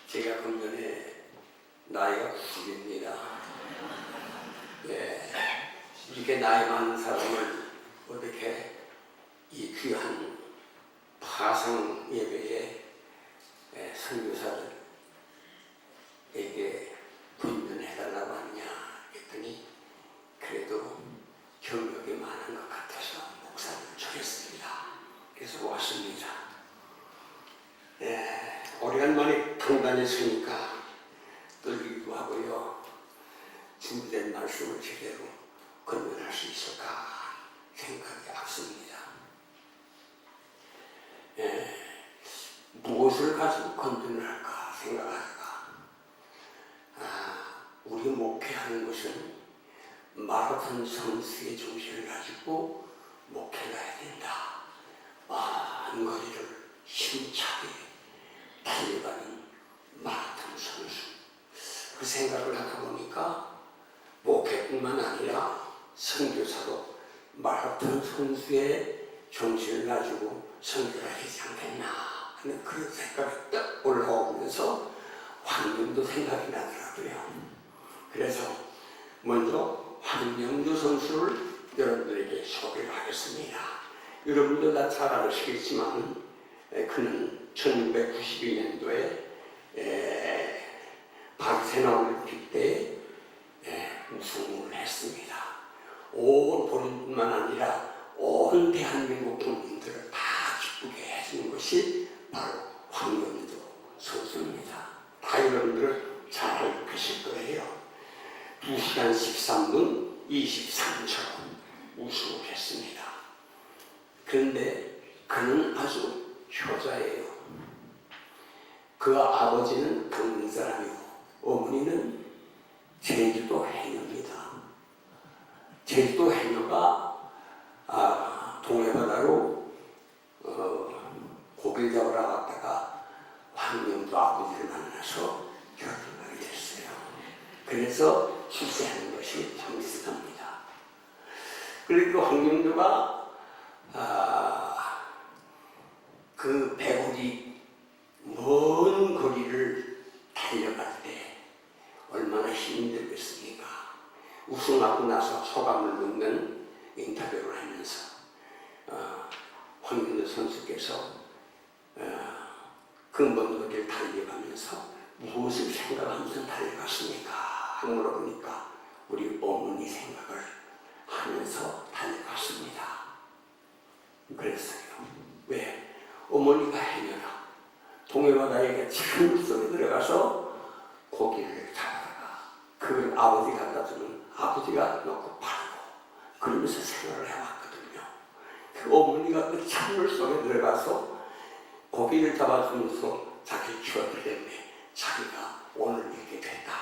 제가 금년에 나이가 90입니다. 예, 이렇게 나이 많은 사람을 어떻게 이 귀한 파상 예배에 선교사들에게 분변해달라고 하느냐 했더니 그래도 경력이 많은 것 같아서 목사를 초했습니다. 그래서 왔습니다. 예, 오래간만에 강단에 서니까 떨리기도 하고요. 준비된 말씀을 제대로 건면할 수 있을까 생각이 앞섭니다. 예, 무엇을 가지고 건면을 할까 생각하다가 우리 목회하는 것은 마라톤 선수의 정신을 가지고 목회를 해야 된다. 먼 거리를 힘차게 달려가는 마라톤 선수. 그 생각을 하다 보니까 목회뿐만 아니라 선교사도 마라톤 선수의 정신을 가지고 선교를 하지 않겠나 하는 그런 생각이 딱 올라오면서 황명도 생각이 나더라고요. 그래서 먼저 황명도 선수를 여러분들에게 소개를 하겠습니다. 여러분도 다 잘 아시겠지만 그는 1992년도에 바르셀로나 올림픽 때 우승을 했습니다. 온 본인뿐만 아니라 온 대한민국 국민들을 다 기쁘게 해주는 것이 바로 황명도 선수입니다. 다 여러분들은 잘 알고 계실 거예요. 2시간 13분 23초 우승을 했습니다. 그런데 그는 아주 효자예요. 그 아버지는 강릉 사람이고 어머니는 제주도 해녀입니다. 제주도 해녀가 동해바다로 고기를 잡으러 갔다가 황명도 아버지를 만나서 결혼하게 됐어요. 그래서 출세하는 것이 정직합니다. 그리고 황명도가 그 배구리 먼 거리를 달려갈 때 얼마나 힘들겠습니까? 우승하고 나서 소감을 묻는 인터뷰를 하면서 황민호 선수께서 그 먼 거리를 달려가면서 무엇을 생각하면서 달려갔습니까? 물어보니까 우리 어머니 생각을 하면서 달려갔습니다. 그랬어요. 왜? 어머니가 해녀라. 동해바다에 찬물 속에 들어가서 고기를 잡아다가 그걸 아버지 갖다 주면 아버지가 넣고 팔고 그러면서 생활을 해왔거든요. 그 어머니가 그 찬물 속에 들어가서 고기를 잡아주면서 자기를 키웠기 때문에 자기가 오늘 이렇게 됐다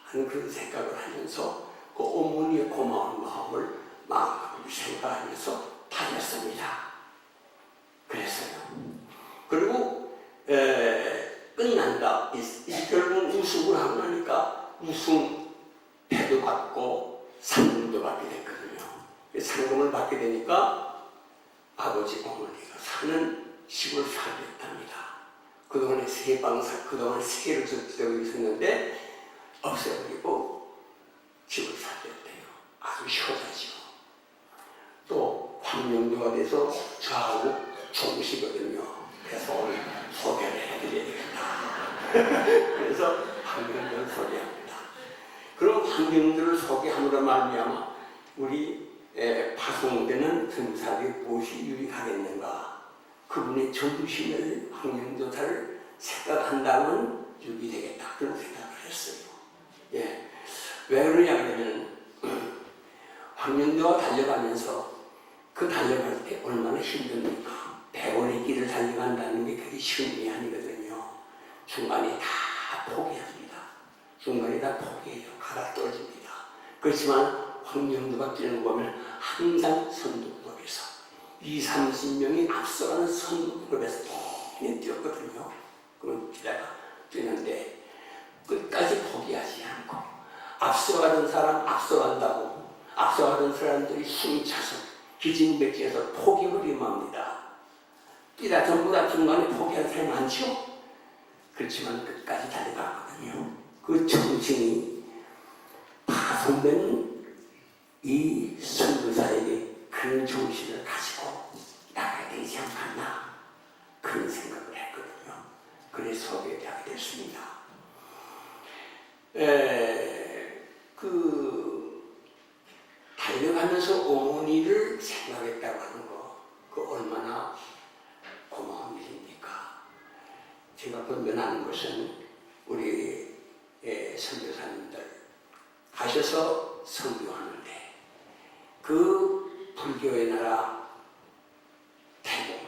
하는 그런 생각을 하면서 그 어머니의 고마운 마음을 마음으로 생각하면서 다녔습니다. 그랬어요. 그리고 끝난다. 결국 우승을 하고 나니까 우승패도 받고 상금도 받게 됐거든요. 상금을 받게 되니까 아버지 어머니가 사는 집을 사겠답니다. 그동안에 그동안에 세를 저지르고 있었는데 없애버리고 집을 사겠대요. 아주 효자지요. 또 황명도가 돼서 저하고 종시거든요. 그래서 오늘 소개를 해드려야 되겠다. 그래서 황명도를 소개합니다. 그럼 황명도를 소개함으로 말미암아 우리 파송되는 전사들이 무엇이 유익하겠는가? 그분의 정신을 황명도사를 생각한다면 유익이 되겠다. 그런 생각을 했어요. 예. 왜 그러냐면 황명도가 달려가면서 그 달려갈 때 얼마나 힘듭니까? 100원의 길을 달려간다는 게 그게 쉬운 일이 아니거든요. 중간에 다 포기합니다. 중간에 다 포기해요. 가다 떨어집니다. 그렇지만 황명도가 뛰는 거 보면 항상 선두그룹에서 20-30명이 앞서가는 선두그룹에서 계속 뛰었거든요. 그럼 뛰는데 끝까지 포기하지 않고 앞서가는 사람 앞서간다고 앞서가는 사람들이 숨이 차서 기진맥진해서 포기를 임합니다. 뛰다 전부 다 중간에 포기한 사람이 많죠? 그렇지만 끝까지 달려갔거든요. 그 정신이 파송된 이 선교사에게 그런 정신을 가지고 나가야 되지 않겠나 그런 생각을 했거든요. 그래서 소개하게 됐습니다. 달려가면서 어머니를 생각했다고 하는 거, 그 얼마나 고마운 일입니까? 제가 권면하는 것은 우리 선교사님들 가셔서 선교하는데 그 불교의 나라 태국,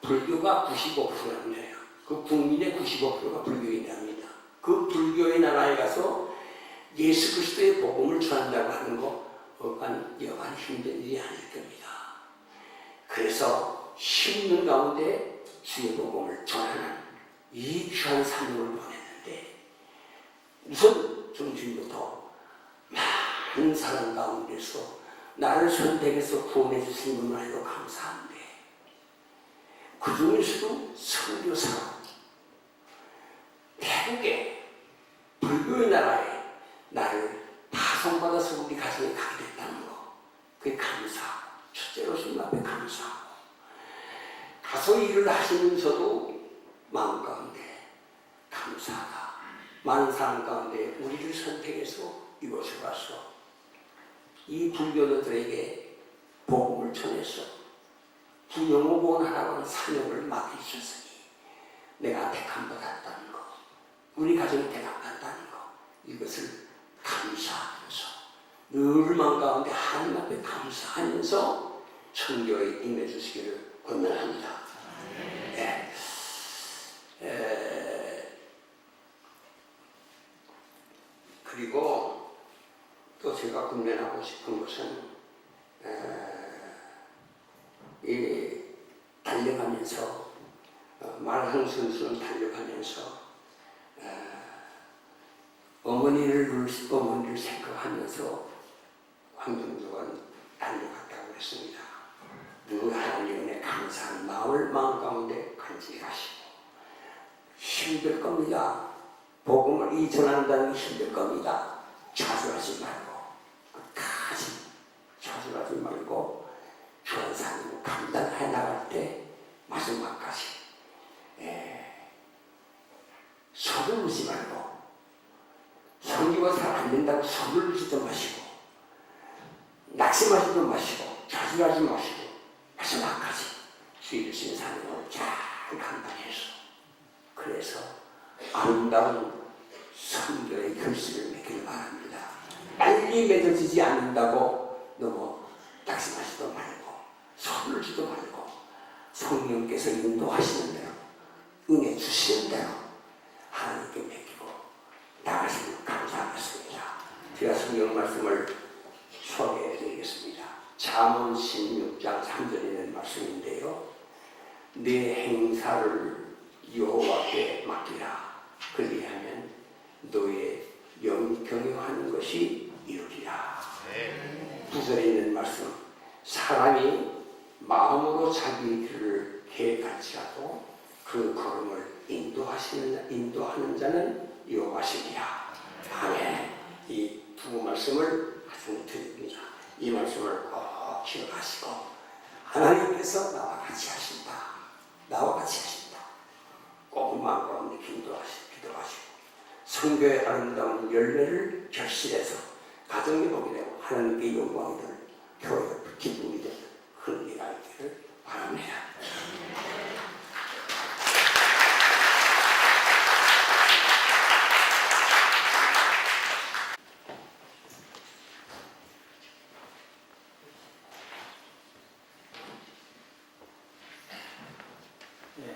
불교가 95%입니다. 그 국민의 95%가 불교인답니다. 그 불교의 나라에 가서 예수 그리스도의 복음을 전한다고 하는 거 여간 힘든 일이 아닐 겁니다. 그래서 힘든 가운데 주의 복음을 전하는 이 귀한 사명을 보냈는데 우선 정신부터 많은 사람 가운데서 나를 선택해서 구원해 주신 것만 해도 감사한데 그 중에서도 선교사로 태국의 불교의 나라에 나를 파송받아서 우리 가정에 가게 됐다는 거 그게 감사하고 첫째로 주님 앞에 감사하고 가서 일을 하시면서도 마음 가운데 감사하다. 많은 사람 가운데 우리를 선택해서 이곳에 와서 이 불교도들에게 복음을 전해서 부영호보원하라고 하는 사명을 맡기셨으니 내가 택함받았다는 거 우리 가정이 택함받았다는 거 이것을 감사하면서 늘 마음 가운데 하나님 앞에 감사하면서 선교에 임해주시기를 권면합니다. 네. 그리고 또 제가 권면하고 싶은 것은 이 달려가면서 말항선수는 달려가면서 어머니를 생각하면서 황정도가 달려갔다고 했습니다. 늘 하나님 은혜 감사한 마음 가운데 간직하시고 힘들 겁니다. 복음을 이전한다는 게 힘들 겁니다. 좌절하지 말고 끝까지 좌절하지 말고 주한 삶을 감당해 나갈 때 마지막까지 서두르지 말고 성기가 잘 안 된다고 서두르지도 마시고 낙심하지도 마시고 좌절하지 마시고 마지막까지 주일 신사님을 잘 감당해서 그래서 아름다운 선교의 결실을 맺기를 바랍니다. 빨리 맺어지지 않는다고 너무 낙심하지도 말고 서툴지도 말고 성령께서 인도하시는 대로 은혜 주시는 대로 하나님께 맡기고 나가시면 감사하겠습니다. 제가 성경 말씀을 소개해 드리겠습니다. 잠언 16장 3절에 있는 말씀인데요. 내 행사를 여호와께 맡기라. 그리하면 너의 경영하는 것이 이루리라. 9절에 있는 말씀. 사람이 마음으로 자기 길을 계획할지라도 그 걸음을 인도하는 자는 여호와시니라. 아멘. 이 두 말씀을 가슴에 드립니다. 이 말씀을 꼭 기억하시고 하나님께서 나와 같이 하신다. 나와 같이 하신다. 꼭 마음 가운데 기도하시고 성교의 아름다운 열매를 결실해서 가정에 보게 되고 하나님께 영광이 되는 교회의 기쁨이 되는 그런 일가 있기를 바랍니다.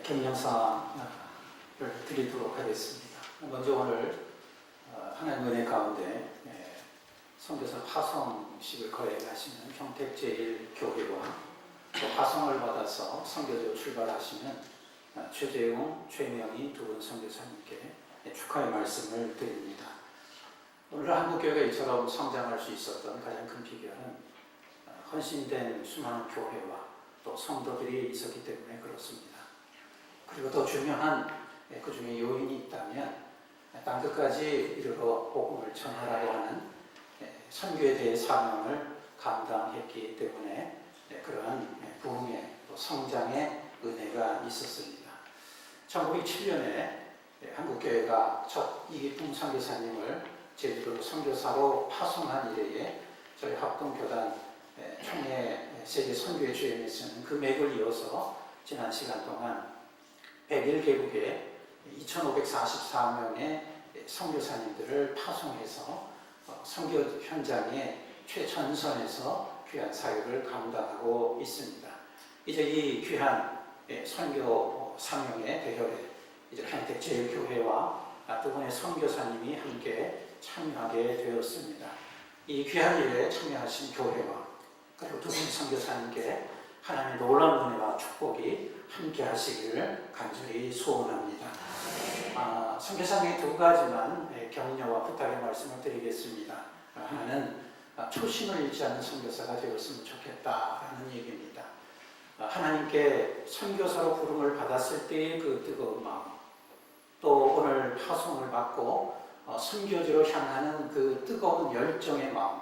경영사를 드리도록 하겠습니다. 먼저 오늘 하나님 은혜 가운데 선교사 파송식을 거행하시는 평택제일교회와 또 파송을 받아서 선교지로 출발하시는 최재용, 최명희 두 분 선교사님께 축하의 말씀을 드립니다. 오늘 한국교회가 이처럼 성장할 수 있었던 가장 큰 비결은 헌신된 수많은 교회와 또 성도들이 있었기 때문에 그렇습니다. 그리고 더 중요한 그 중에 요인이 있다면 땅끝까지 이르러 복음을 전하라고 하는 선교에 대해 사명을 감당했기 때문에 그러한 부흥의 또 성장의 은혜가 있었습니다. 1907년에 한국교회가 첫 이기쁨 선교사님을 제주도로 선교사로 파송한 이래에 저희 합동교단 총회 세계 선교회 주임에서는 그 맥을 이어서 지난 시간 동안 101개국에 2,544명의 선교사님들을 파송해서 선교 현장의 최전선에서 귀한 사역을 감당하고 있습니다. 이제 이 귀한 선교 사명의 대열에 이제 평택제일교회와 두 분의 선교사님이 함께 참여하게 되었습니다. 이 귀한 일에 참여하신 교회와 그리고 두 분의 선교사님께 하나님의 놀라운 은혜와 축복이 함께 하시기를 간절히 소원합니다. 선교사님의 두 가지만 격려와 부탁의 말씀을 드리겠습니다. 하나는 초심을 잃지 않는 선교사가 되었으면 좋겠다라는 얘기입니다. 하나님께 선교사로 부름을 받았을 때의 그 뜨거운 마음, 또 오늘 파송을 받고 선교지로 향하는 그 뜨거운 열정의 마음,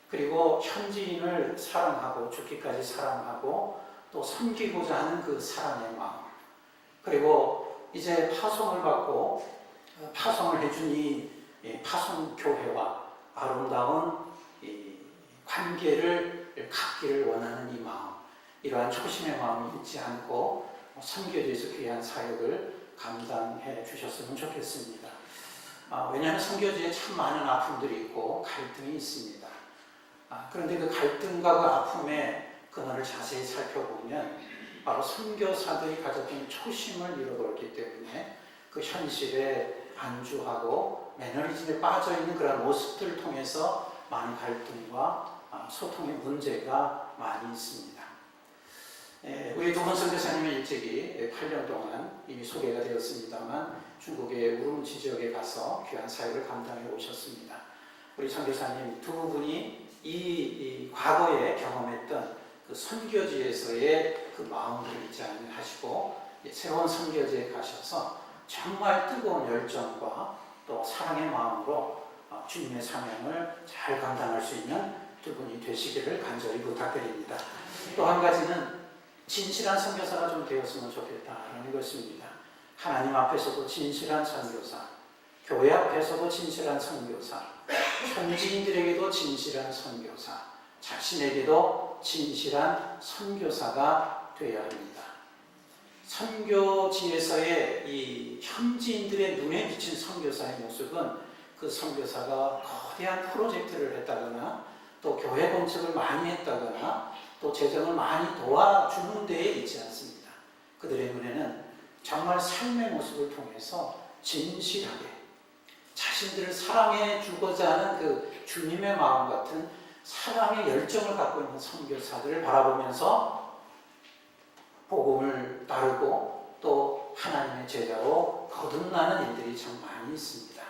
그리고 현지인을 사랑하고 죽기까지 사랑하고 또 섬기고자 하는 그 사랑의 마음, 그리고 이제 파송을 받고 파송을 해준 이 파송교회와 아름다운 이 관계를 갖기를 원하는 이 마음, 이러한 초심의 마음을 잊지 않고 선교지에서 귀한 사역을 감당해 주셨으면 좋겠습니다. 왜냐하면 선교지에 참 많은 아픔들이 있고 갈등이 있습니다. 그런데 그 갈등과 그 아픔의 근원을 자세히 살펴보면 바로 선교사들이 가졌던 초심을 잃어버렸기 때문에 그 현실에 안주하고 매너리즘에 빠져있는 그런 모습들을 통해서 많은 갈등과 소통의 문제가 많이 있습니다. 우리 두 분 선교사님은 일찍이 8년 동안 이미 소개가 되었습니다만 중국의 우룽지 지역에 가서 귀한 사역을 감당해 오셨습니다. 우리 선교사님 두 분이 이 과거에 경험했던 그 선교지에서의 그 마음들을 잊지 않게 하시고 새로운 선교지에 가셔서 정말 뜨거운 열정과 또 사랑의 마음으로 주님의 사명을 잘 감당할 수 있는 두 분이 되시기를 간절히 부탁드립니다. 또 한 가지는 진실한 선교사가 좀 되었으면 좋겠다는 것입니다. 하나님 앞에서도 진실한 선교사, 교회 앞에서도 진실한 선교사, 현지인들에게도 진실한 선교사, 자신에게도
바로 진실한 선교사가 되어야 합니다. 선교지에서의 이 현지인들의 눈에 비친 선교사의 모습은 그 선교사가 거대한 프로젝트를 했다거나 또 교회 건축을 많이 했다거나 또 재정을 많이 도와주는 데에 있지 않습니다. 그들의 눈에는 정말 삶의 모습을 통해서 진실하게 자신들을 사랑해 주고자 하는 그 주님의 마음 같은 사랑의 열정을 갖고 있는 선교사들을 바라보면서 복음을 따르고 또 하나님의 제자로 거듭나는 일들이 참 많이 있습니다.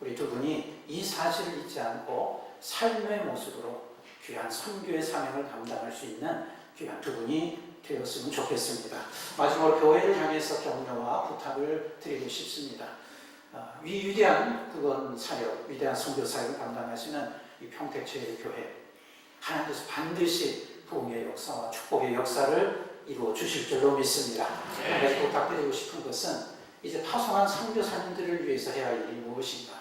우리 두 분이 이 사실을 잊지 않고 삶의 모습으로 귀한 선교의 사명을 감당할 수 있는 귀한 두 분이 되었으면 좋겠습니다. 마지막으로 교회를 향해서 격려와 부탁을 드리고 싶습니다. 위대한 그건 사역, 위대한 선교 사역을 감당하시는 이 평택제일교회, 하나님께서 반드시 부흥의 역사와 축복의 역사를 이루어 주실 줄로 믿습니다. 한 가지 부탁드리고 싶은 것은 이제 파송한 선교사님들을 위해서 해야 할 일이 무엇인가?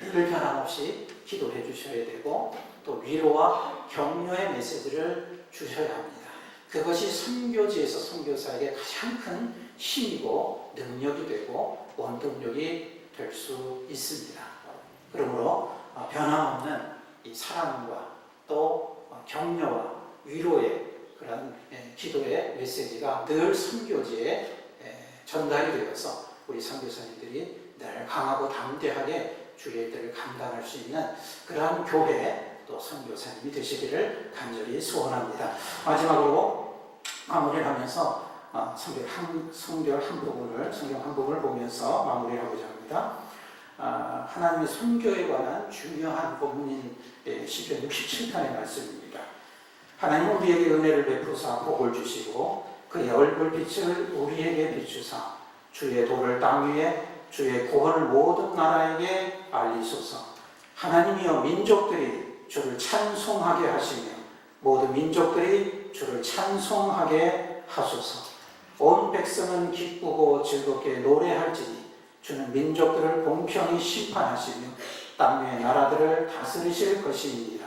늘 변함없이 기도해 주셔야 되고 또 위로와 격려의 메시지를 주셔야 합니다. 그것이 선교지에서 선교사에게 가장 큰 힘이고 능력이 되고 원동력이 될 수 있습니다. 그러므로 변함없는 이 사랑과 또 격려와 위로의 그런 기도의 메시지가 늘 선교지에 전달이 되어서 우리 선교사님들이 늘 강하고 담대하게 주의 일들을 감당할 수 있는 그러한 교회 또 선교사님이 되시기를 간절히 소원합니다. 마지막으로 마무리를 하면서 성경 한 부분을 보면서 마무리를 하고자 합니다. 하나님의 선교에 관한 중요한 본문인 시편 67편의 말씀입니다. 하나님은 우리에게 은혜를 베푸사 복을 주시고 그의 얼굴빛을 우리에게 비추사 주의 도를 땅 위에 주의 구원을 모든 나라에게 알리소서. 하나님이여 민족들이 주를 찬송하게 하시며 모든 민족들이 주를 찬송하게 하소서. 온 백성은 기쁘고 즐겁게 노래할지니 주는 민족들을 공평히 심판하시며 땅 위의 나라들을 다스리실 것이니라.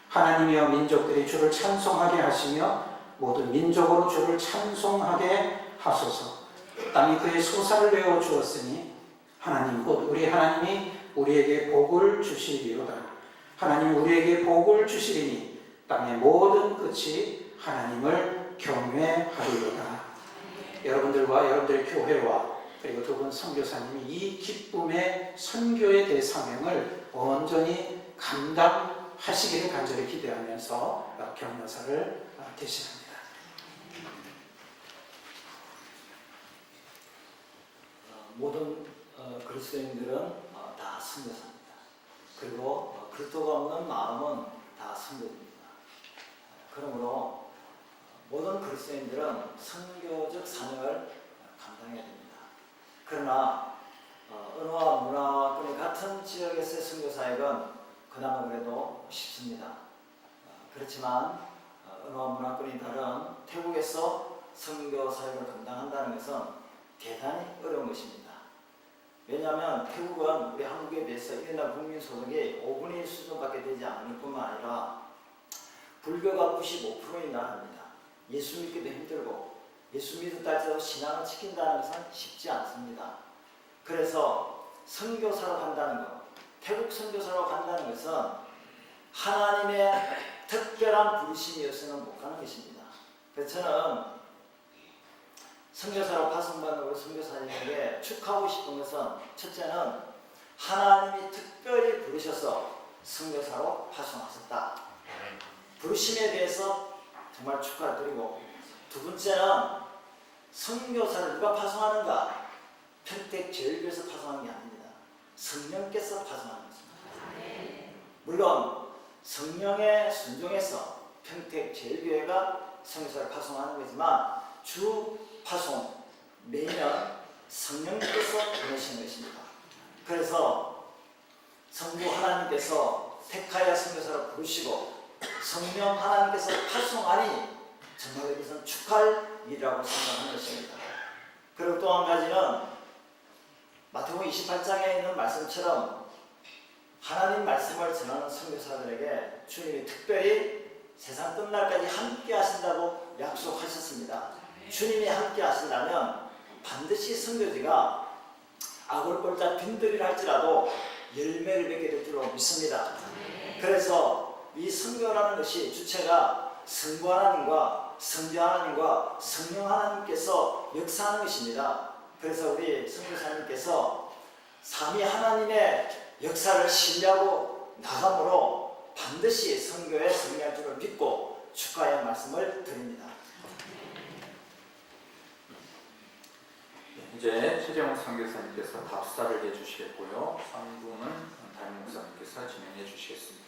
하나님이여 민족들이 주를 찬송하게 하시며 모든 민족으로 주를 찬송하게 하소서. 땅이 그의 소사를 내어 주었으니 하나님 곧 우리 하나님이 우리에게 복을 주시리로다. 하나님 우리에게 복을 주시리니 땅의 모든 끝이 하나님을 경외하리로다. 여러분들과 여러분들의 교회와 그리고 두 분 선교사님이 이 기쁨의 선교의 대사명을 온전히 감당하시기를 간절히 기대하면서 격려사를 대신합니다.
모든 그리스도인들은 다 선교사입니다. 그리고 그리스도가 없는 마음은 다 선교입니다. 그러므로 모든 그리스도인들은 선교적 사명을 감당해야 됩니다. 그러나 언어와 문화권이 같은 지역에서의 선교사역은 그나마 그래도 쉽습니다. 그렇지만 언어와 문화권이 다른 태국에서 선교사역을 감당한다는 것은 대단히 어려운 것입니다. 왜냐하면 태국은 우리 한국에 비해서 1인당 국민 소득이 5분의 1 수준밖에 되지 않을 뿐만 아니라 불교가 95%인 나라입니다. 예수 믿기도 힘들고 예수 믿었다 해서 신앙을 지킨다는 것은 쉽지 않습니다. 그래서 선교사로 간다는 것, 태국 선교사로 간다는 것은 하나님의 특별한 부르심이었으면 못 가는 것입니다. 그래서 저는 선교사로 파송받는 우리 선교사님에게 축하하고 싶은 것은 첫째는 하나님이 특별히 부르셔서 선교사로 파송하셨다. 부르심에 대해서 정말 축하를 드리고, 두 번째는 선교사를 누가 파송하는가? 평택제일교회에서 파송하는 게 아닙니다. 성령께서 파송하는 것입니다. 물론 성령에 순종해서 평택제일교회가 선교사를 파송하는 거지만 주 파송 메인은 성령께서 보내시는 것입니다. 그래서 성부 하나님께서 택하여 선교사를 부르시고 성령 하나님께서 파송하니 정말 여기서는 축하할 일이라고 생각하는 것입니다. 그리고 또 한 가지는 마태복음 28장에 있는 말씀처럼 하나님 말씀을 전하는 선교사들에게 주님이 특별히 세상 끝날까지 함께 하신다고 약속하셨습니다. 주님이 함께 하신다면 반드시 선교지가 아골골자 빈들이라 할지라도 열매를 맺게 될 줄로 믿습니다. 그래서 이 선교라는 것이 주체가 성부 하나님과 성자 하나님과 성령 하나님께서 역사하는 것입니다. 그래서 우리 선교사님께서 삼위 하나님의 역사를 신뢰하고 나감으로 반드시 선교에 승리할 줄을 믿고 축하의 말씀을 드립니다.
이제 최재원 선교사님께서 답사를 해주시겠고요. 3부는 담임 목사님께서 진행해 주시겠습니다.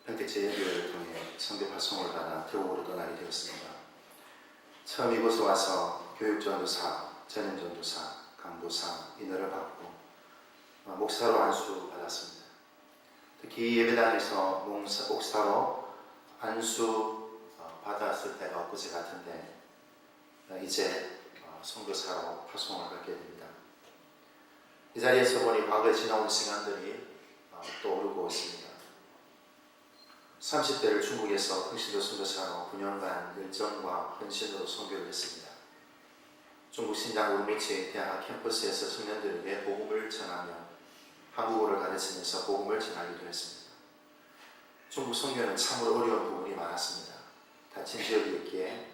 평택제일교회를 통해 선교 발송을 받아 태국으로 떠나게 되었습니다. 처음 이곳에 와서 교육전도사, 전임전도사, 강도사 인허를 받고 목사로 안수 받았습니다. 특히 예배당에서 목사로 안수 받았을 때가 엊그제 같은데 이제 선교사로 파송을 받게 됩니다. 이 자리에서 보니 과거에 지나온 시간들이 떠오르고 있습니다. 30대를 중국에서 흥신도 선교사로 9년간 열정과 헌신으로 선교를 했습니다. 중국 신장 울무치 대학 캠퍼스에서 청년들에게 복음을 전하며 한국어를 가르치면서 복음을 전하기도 했습니다. 중국 선교는 참으로 어려운 부분이 많았습니다. 닫힌 지역이었기에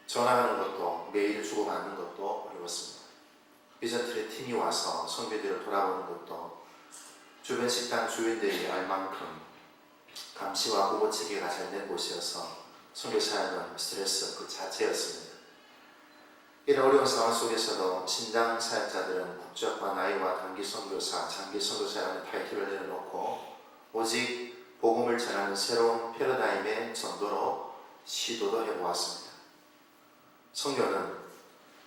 전화하는 것도 메일 주고받는 것도 어려웠습니다. 비전트의 팀이 와서 선교지를 돌아보는 것도 주변 식당 주인들이 알 만큼 감시와 보호 체계가 잘 된 곳이어서 선교 사역은 스트레스 그 자체였습니다. 이런 어려운 상황 속에서도 신장 사역자들은 국적과 나이와 단기 선교사, 장기 선교사라는 타이틀을 내려놓고 오직 복음을 전하는 새로운 패러다임의 전도로 시도도 해보았습니다. 선교는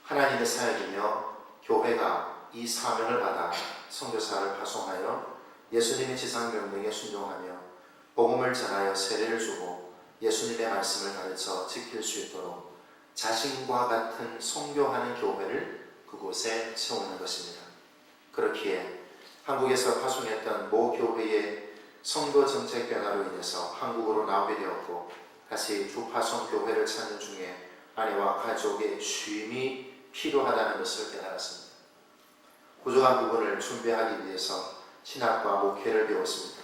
하나님의 사역이며 교회가 이 사명을 받아 선교사를 파송하여 예수님의 지상명령에 순종하며 복음을 전하여 세례를 주고 예수님의 말씀을 가르쳐 지킬 수 있도록 자신과 같은 선교하는 교회를 그곳에 세우는 것입니다. 그렇기에 한국에서 파송했던 모 교회의 선교 정책 변화로 인해서 한국으로 나오게 되었고 다시 주파송 교회를 찾는 중에 아내와 가족의 쉼이 필요하다는 것을 깨달았습니다. 부족한 부분을 준비하기 위해서 신학과 목회를 배웠습니다.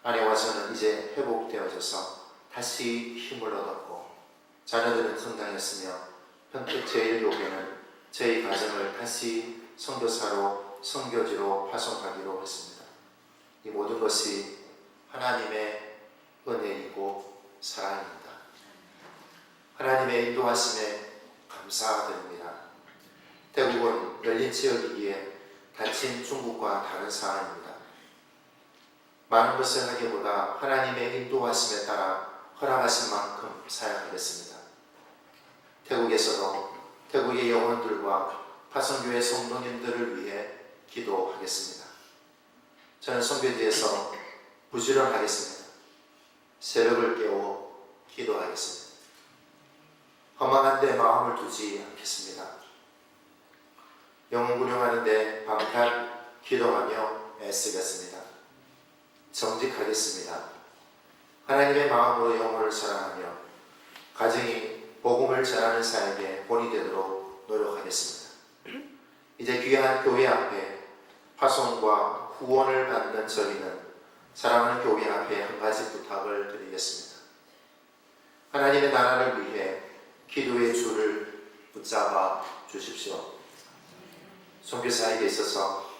아내와 저는 이제 회복되어져서 다시 힘을 얻었고 자녀들은 성장했으며 평택제일교회는 저희 가정을 다시 선교사로 선교지로 파송하기로 했습니다. 이 모든 것이 하나님의 은혜이고 사랑입니다. 하나님의 인도하심에 감사드립니다. 태국은 열린 지역이기에 닫힌 중국과 다른 상황입니다. 많은 것을 하기보다 하나님의 인도하심에 따라 허락하신 만큼 사역하겠습니다. 태국에서도 태국의 영혼들과 파송교회 성도님들을 위해 기도하겠습니다. 저는 선교지에서 부지런하겠습니다. 새벽을 깨워 기도하겠습니다. 허망한 데 마음을 두지 않겠습니다. 영혼 구령하는 데 방탄 기도하며 애쓰겠습니다. 정직하겠습니다. 하나님의 마음으로 영혼을 사랑하며 가정이 복음을 전하는 사역에 본이 되도록 노력하겠습니다. 이제 귀한 교회 앞에 파송과 후원을 받는 저희는 사랑하는 교회 앞에 한 가지 부탁을 드리겠습니다. 하나님의 나라를 위해 기도의 줄을 붙잡아 주십시오. 선교사에게 있어서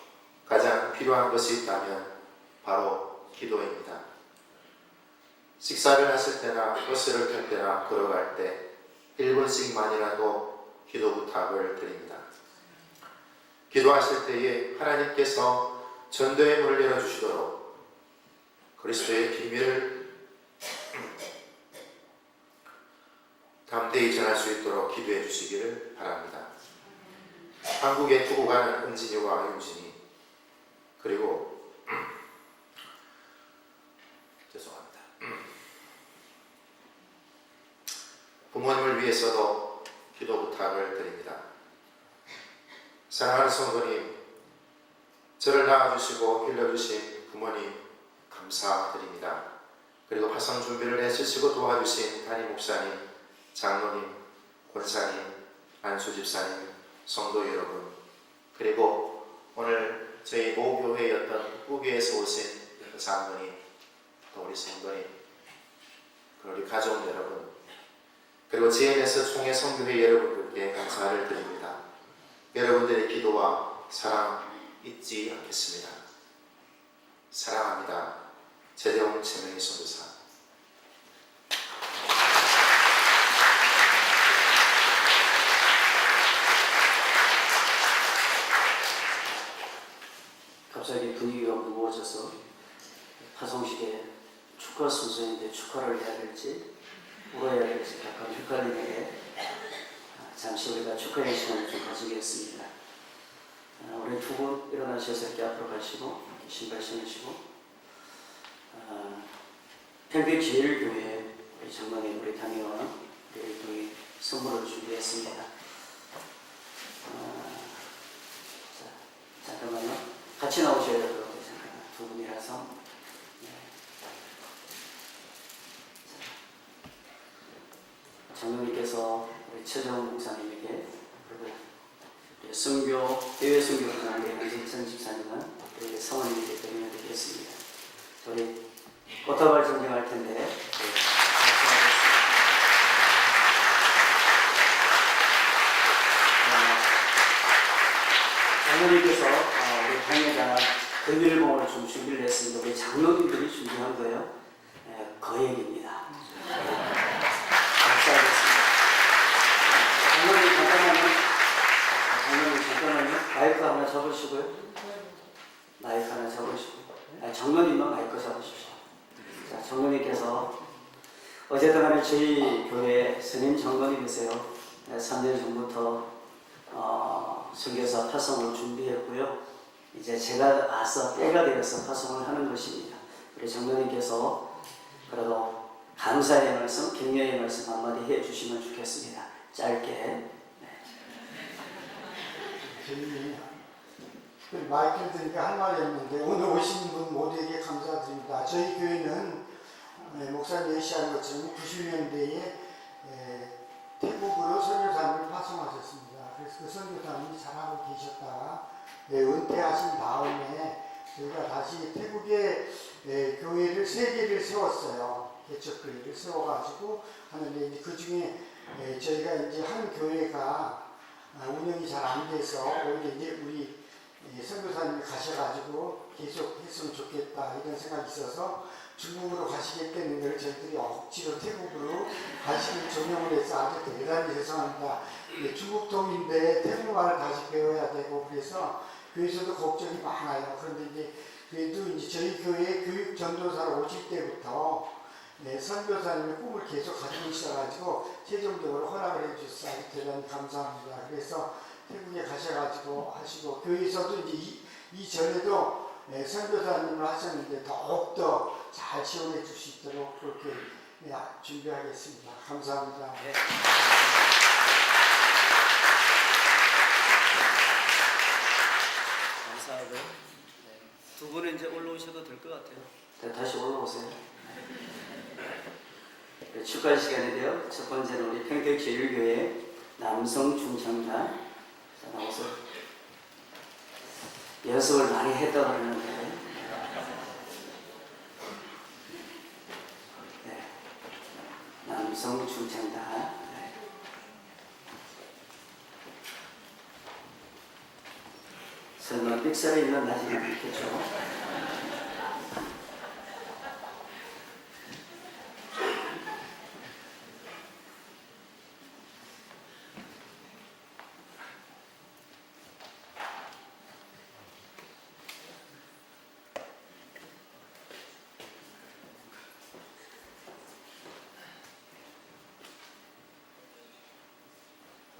가장 필요한 것이 있다면 바로 기도입니다. 식사를 하실 때나 버스를 탈 때나 걸어갈 때 1분씩만이라도 기도 부탁을 드립니다. 기도하실 때에 하나님께서 전도의 문을 열어주시도록 그리스도의 비밀을 담대히 전할 수 있도록 기도해 주시기를 바랍니다. 한국에 두고 가는 은진이와 윤진이 그리고 죄송합니다. 부모님을 위해서도 기도 부탁을 드립니다. 사랑하는 성도님, 저를 낳아주시고 길러주신 부모님 감사드립니다. 그리고 파송 준비를 해주시고 도와주신 담임 목사님, 장로님, 권사님, 안수 집사님, 성도 여러분, 그리고 오늘 저희 모교회였던 우교에서 오신 장로님, 또 우리 성도님, 그리고 우리 가족 여러분, 그리고 GNS 총회 성교회 여러분들께 감사를 드립니다. 여러분들의 기도와 사랑 잊지 않겠습니다. 사랑합니다. 제대용 최명희 선교사.
갑자기 분위기가 무거워져서 파송식에 축하 순서인데 축하를 해야 될지 울어야 될지 약간 헷갈리는데 잠시 우리가 축하의 시간을 좀 가지겠습니다. 우리 두 분 일어나셔서 이렇게 앞으로 가시고 신발 신으시고 평택제일교회 우리 장로님 우리 담임원 우리 선물을 준비했습니다. 잠깐만요. 같이 나오셔야 될 것 같아요. 잠깐만. 두 분이라서. 네. 장로님께서 우리 최정 목사님에게 그리고 선교, 대외 선교부장의 안진천 집사님은 우리 성원님에게 드리면 되겠습니다. 우리 꽃다발 전쟁할 텐데 장로님께서 우리 당회가 금일봉을 좀 준비를 했습니다. 우리 장로님들이 준비한 거예요. 거액입니다. 감사하겠습니다. 장로님 잠깐만요. 마이크 하나 잡으시고요. 마이크 하나 잡으시고. 장로님만 마이크 잡으십시오. 자, 장로님께서 어쨌든 간에 저희 교회 스님 장로님이세요. 3년 전부터 선교사 파송을 준비했고요. 이제 제가 와서 때가 되어서 파송을 하는 것입니다. 우리 장로님께서 그래도 감사의 말씀, 격려의 말씀 한마디 해주시면 좋겠습니다. 짧게. 네.
저희 마이크를 드니까 할 말이 없는데 오늘 오신 분 모두에게 감사드립니다. 저희 교회는 목사님 예시한 것처럼 90년대에 태국으로 선교사님을 파송하셨습니다. 그래서 그 선교사님이 잘하고 계셨다가 은퇴하신 다음에 저희가 다시 태국에 교회를 3개를 세웠어요. 개척교회를 세워가지고 하는데 이제 그 중에 저희가 이제 한 교회가 운영이 잘 안 돼서 오히려 이제 우리 선교사님이 가셔가지고 계속 했으면 좋겠다 이런 생각이 있어서 중국으로 가시겠다는 걸 저희들이 억지로 태국으로 가시길 종용을 해서 아주 대단히 죄송합니다. 중국통인데 태국말을 다시 배워야 되고 그래서 교회에서도 걱정이 많아요. 그런데 이제 그래도 이제 저희 교회 교육 전도사로 오실 때부터 선교사님의 꿈을 계속 가지고 있어가지고 최종적으로 허락을 해주셔서 아주 대단히 감사합니다. 그래서 태국에 가셔가지고 하시고 교회에서도 이제 이전에도 선교사님을 하셨는데 더욱더 잘 지원해 줄 수 있도록 그렇게 준비하겠습니다. 감사합니다.
네. 감사하고요. 네. 두 분은 이제 올라오셔도 될 것 같아요. 네, 다시 올라오세요. 네, 축하 시간인데요. 첫 번째는 우리 평택제일교회 남성 중창단. 자, 나와서 연습을 많이 했다고 그러는데 네. 남성 중창단. 네. 설마 삑사리 있는 나지는 않겠죠?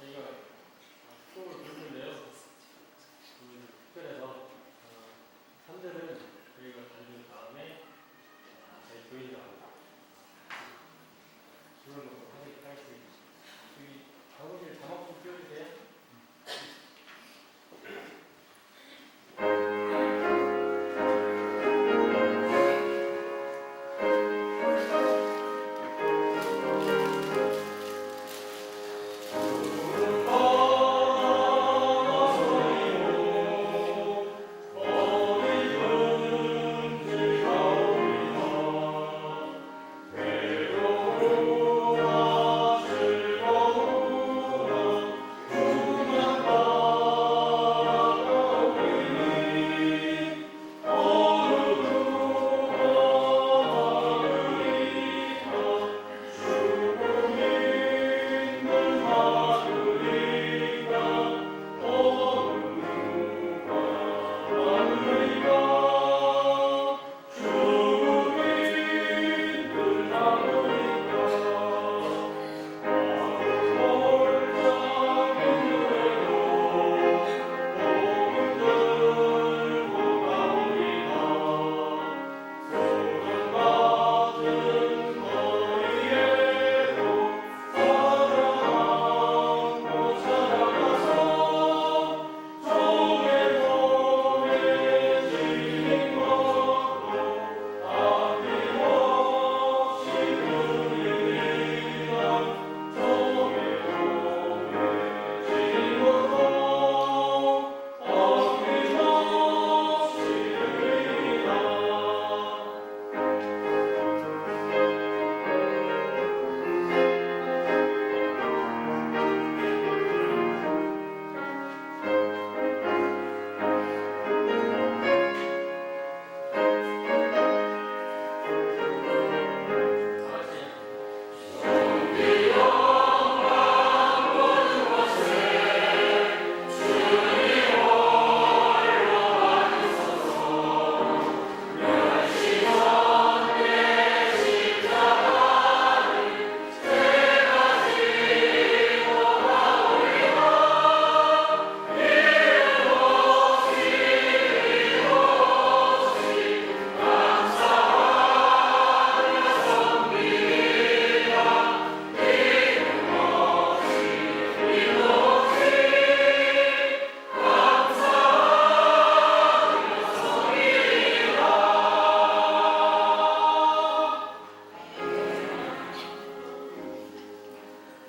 저희가 수업을 부르는데요. 특별해서 3대를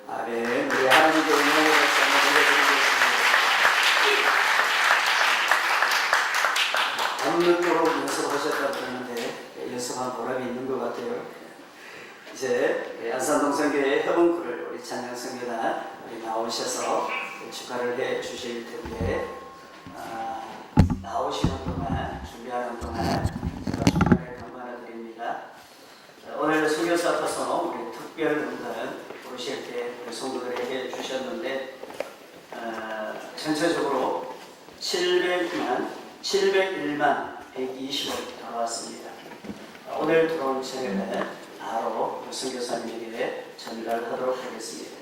아멘. 우리 하나님께 영광의 박수 한번 올려드리겠습니다. 밤늦도록 연습하셨다고 그러는데 연습한 보람이 있는 것 같아요. 이제 안산동성교회 협원구를 우리 찬양성교단 우리 나오셔서 축하를 해 주실 텐데 나오시는 동안 준비하는 동안 제가 축하를 감사를 드립니다. 오늘 선교사 파송 우리 특별 분단 부르실 때 우리 성도들에게 주셨는데 전체적으로 701만 120원 나왔습니다. 오늘 들어온 책에는 바로 선교사님에게 전달하도록 하겠습니다.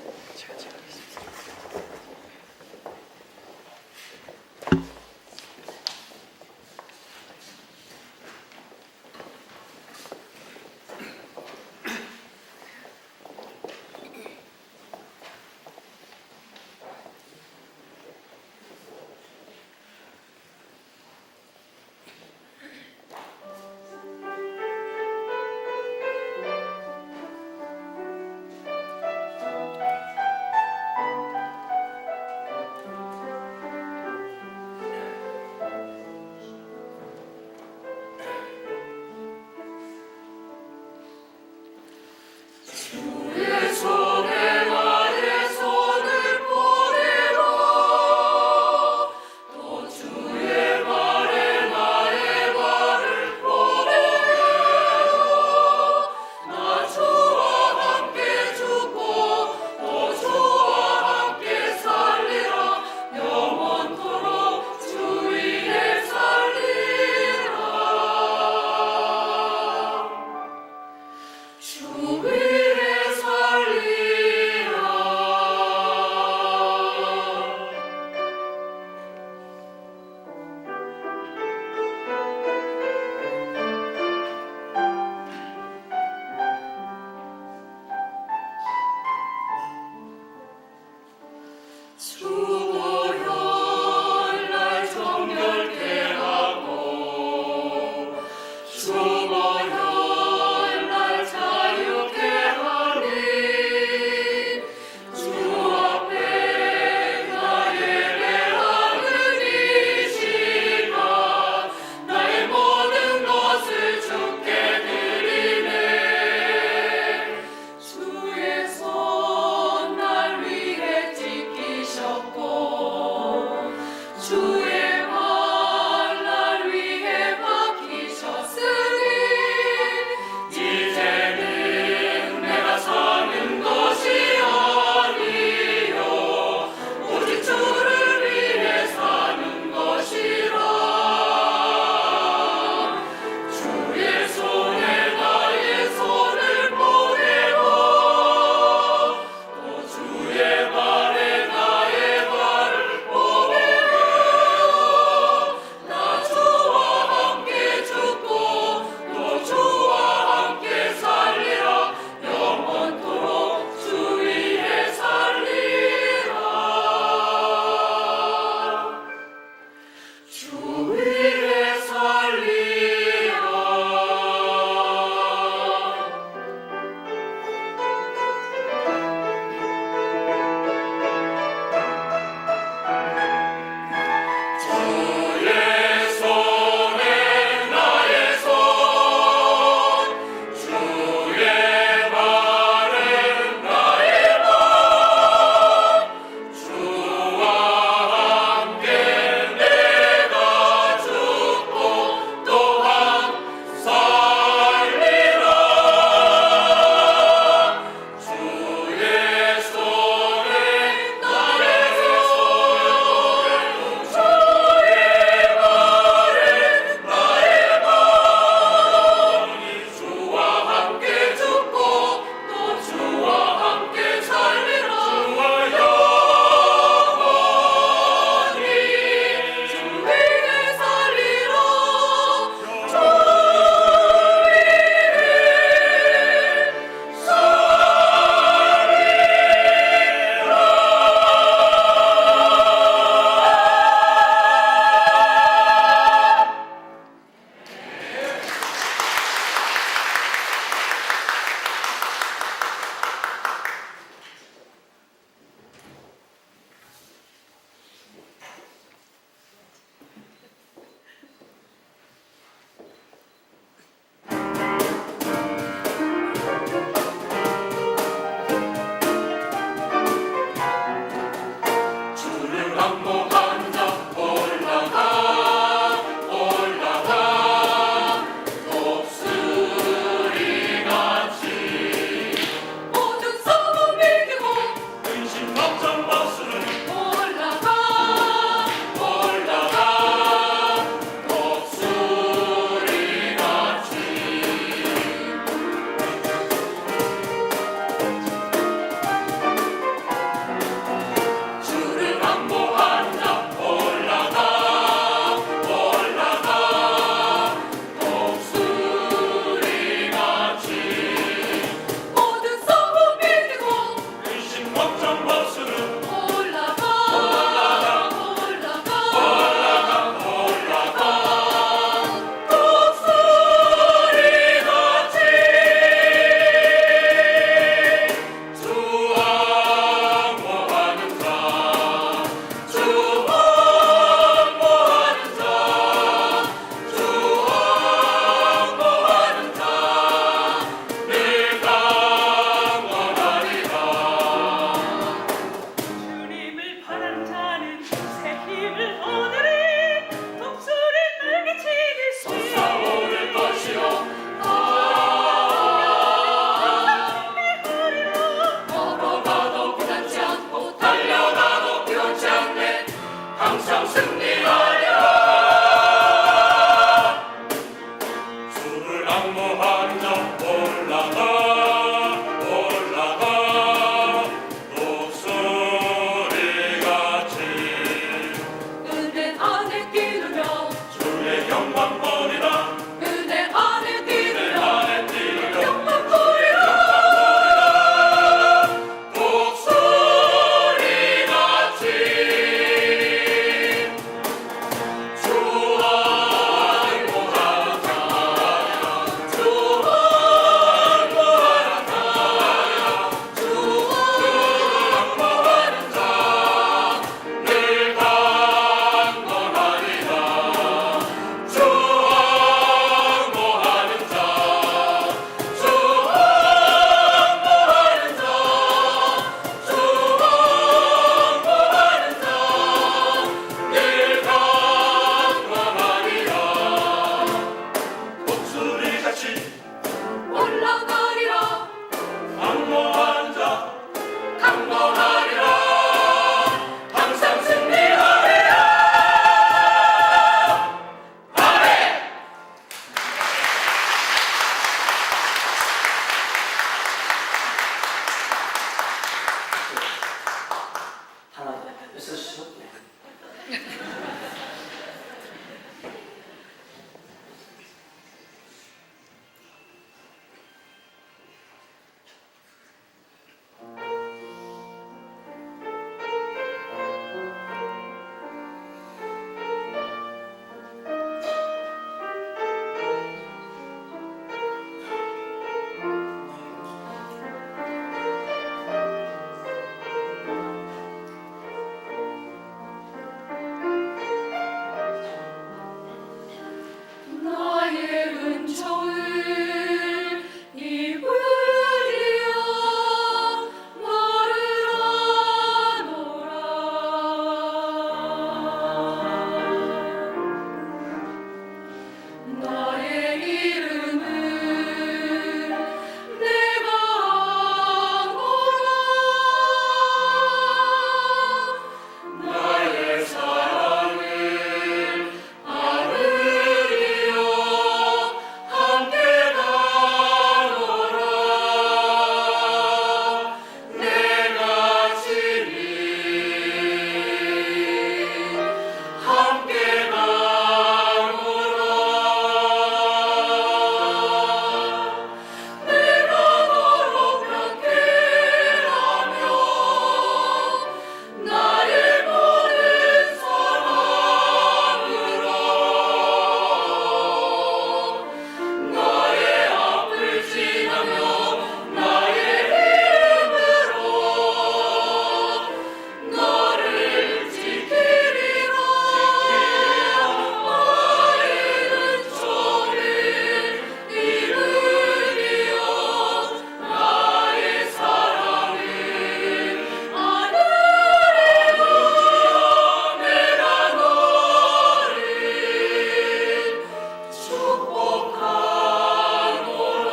나의 은총을 입으리여 너를 아노라. 나의 이름을 내가 아노라. 나의 사랑을 아느리여 함께 가노라. 내가 친히 함께 가노라. 내가 너로 평행하며 나의 모든 사랑으로 너의 앞을 지나며 나의 이름으로 너를 지키리라. 나의 은총을 입으리여 나의 사랑을 아느리여 내가 너를 축복하노라.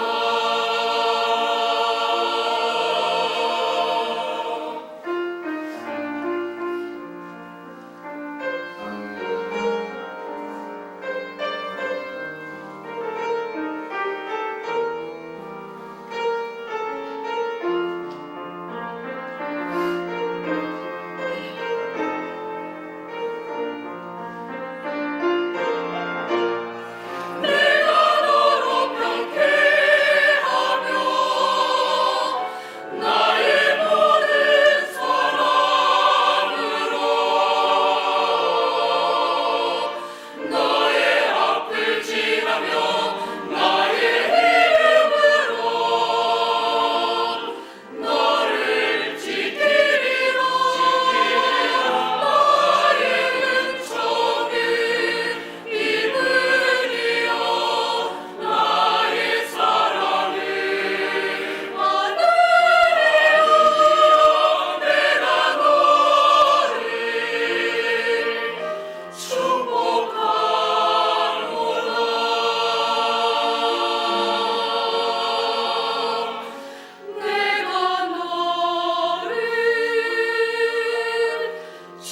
내가 너로 평행하며 나의 모든 사랑으로 너의 앞을 지나며 나의 이름으로 너를 지키리라. 나의 은총을 입으리여 나의 사랑을 아느리여 내가 너를 축복하노라. 내가 너를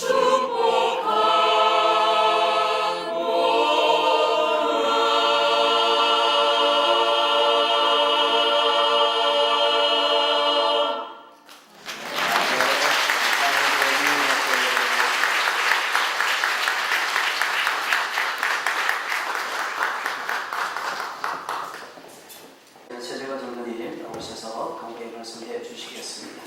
축복하노라.
최재관 장로님 나오셔서 함께 말씀해 주시겠습니다.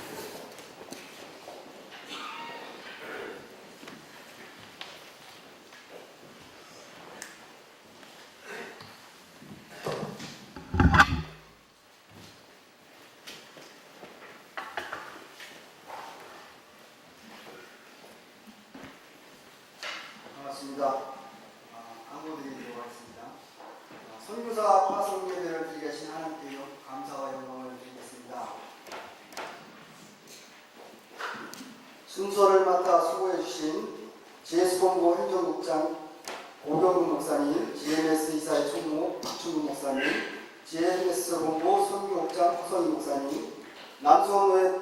반갑습니다. 안고드리도록 하겠습니다. 선교사 파송 예배를 드리게 하신 하나님께요 감사와 영광을 드리겠습니다. 순서를 맡아 수고해 주신 GS본부 행정국장 고경근 목사님, GMS 이사의 총무 박충근 목사님, GMS 본부 선교국장 허선희 목사님, 남수원노회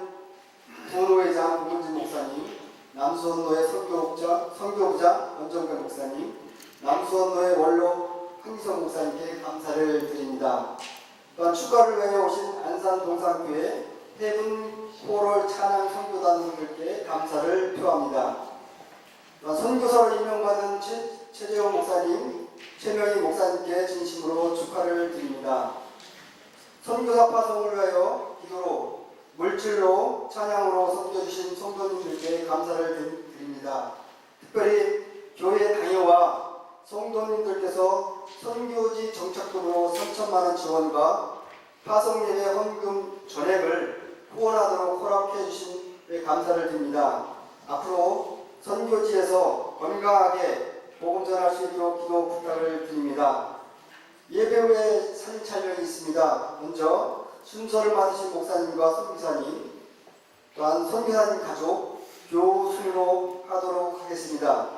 부노회장 고문진 목사님, 남수원노회 선교부장 원정근 목사님, 남수원노회 원로 황기성 목사님께 감사를 드립니다. 또한 축가를 외려 오신 안산동산교회 해븐 포럴 찬양 선교단원들께 감사를 표합니다. 선교사로 임명받은 최재형 목사님, 최명희 목사님께 진심으로 축하를 드립니다. 선교사 파송을 위하여 기도로, 물질로, 찬양으로 섬겨주신 성도님들께 감사를 드립니다. 특별히 교회 당회와 성도님들께서 선교지 정착금으로 3천만 원 지원과 파송예배 헌금 전액을 후원하도록 허락해 주신 데 감사를 드립니다. 앞으로 선교지에서 건강하게 복음 전할 수 있도록 기도 부탁을 드립니다. 예배 후에 사진 촬영이 있습니다. 먼저 순서를 맡으신 목사님과 선교사님, 또한 선교사님 가족 교순으로 하도록 하겠습니다.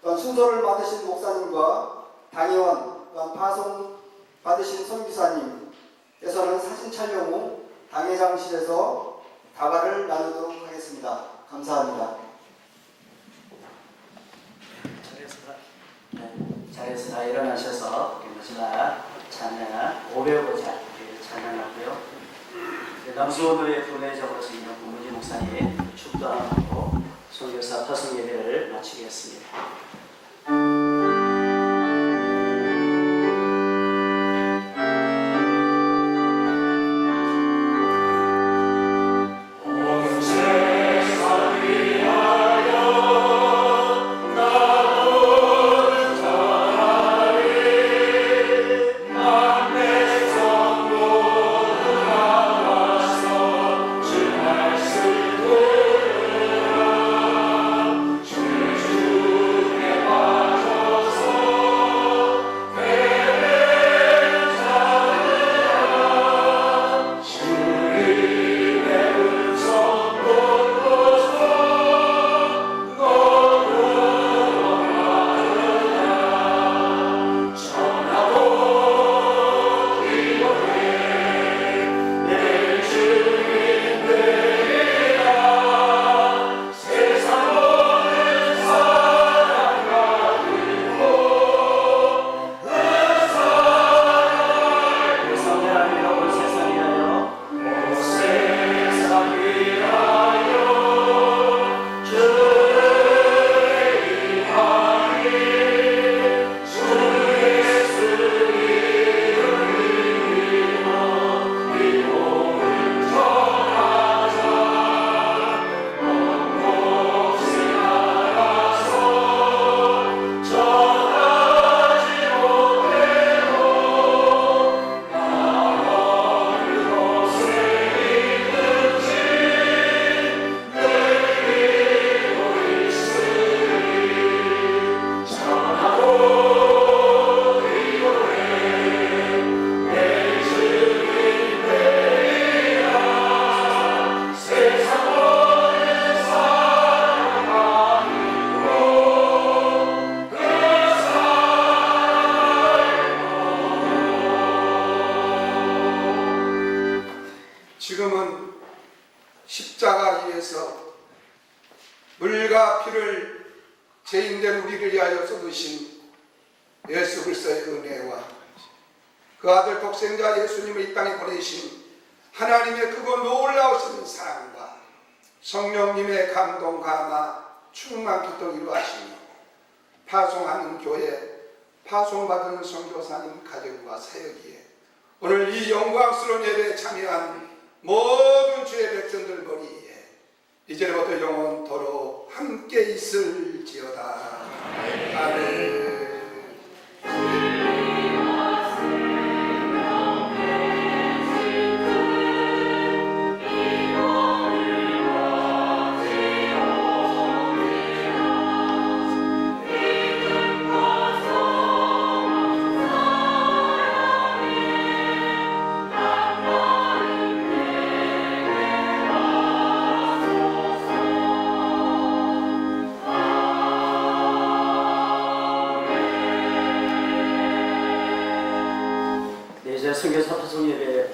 또한 순서를 맡으신 목사님과 당회원, 또한 파송 받으신 선교사님께서는 사진 촬영 후 당회장실에서 다과를 나누도록 하겠습니다. 감사합니다.
자리에서 다 일어나셔서 마지막 찬양 500호자 찬양하고요. 남수원교회 부내적으로 지금 고문지 목사님 축도하고 선교사 파송 예배를 마치겠습니다.
지금은 십자가 위에서 물과 피를 죄인된 우리를 위하여 쏟으신 예수 그리스도의 은혜와 그 아들 독생자 예수님을 이 땅에 보내신 하나님의 크고 놀라우신 사랑과 성령님의 감동 감화 충만 기도 이루하시며 파송하는 교회, 파송받은 선교사님 가정과 사역이에 오늘 이 영광스러운 예배에 참여한 모든 주의 백성들 머리에 이제부터 영원토록 함께 있을지어다. 아멘.
선교사 파송 예배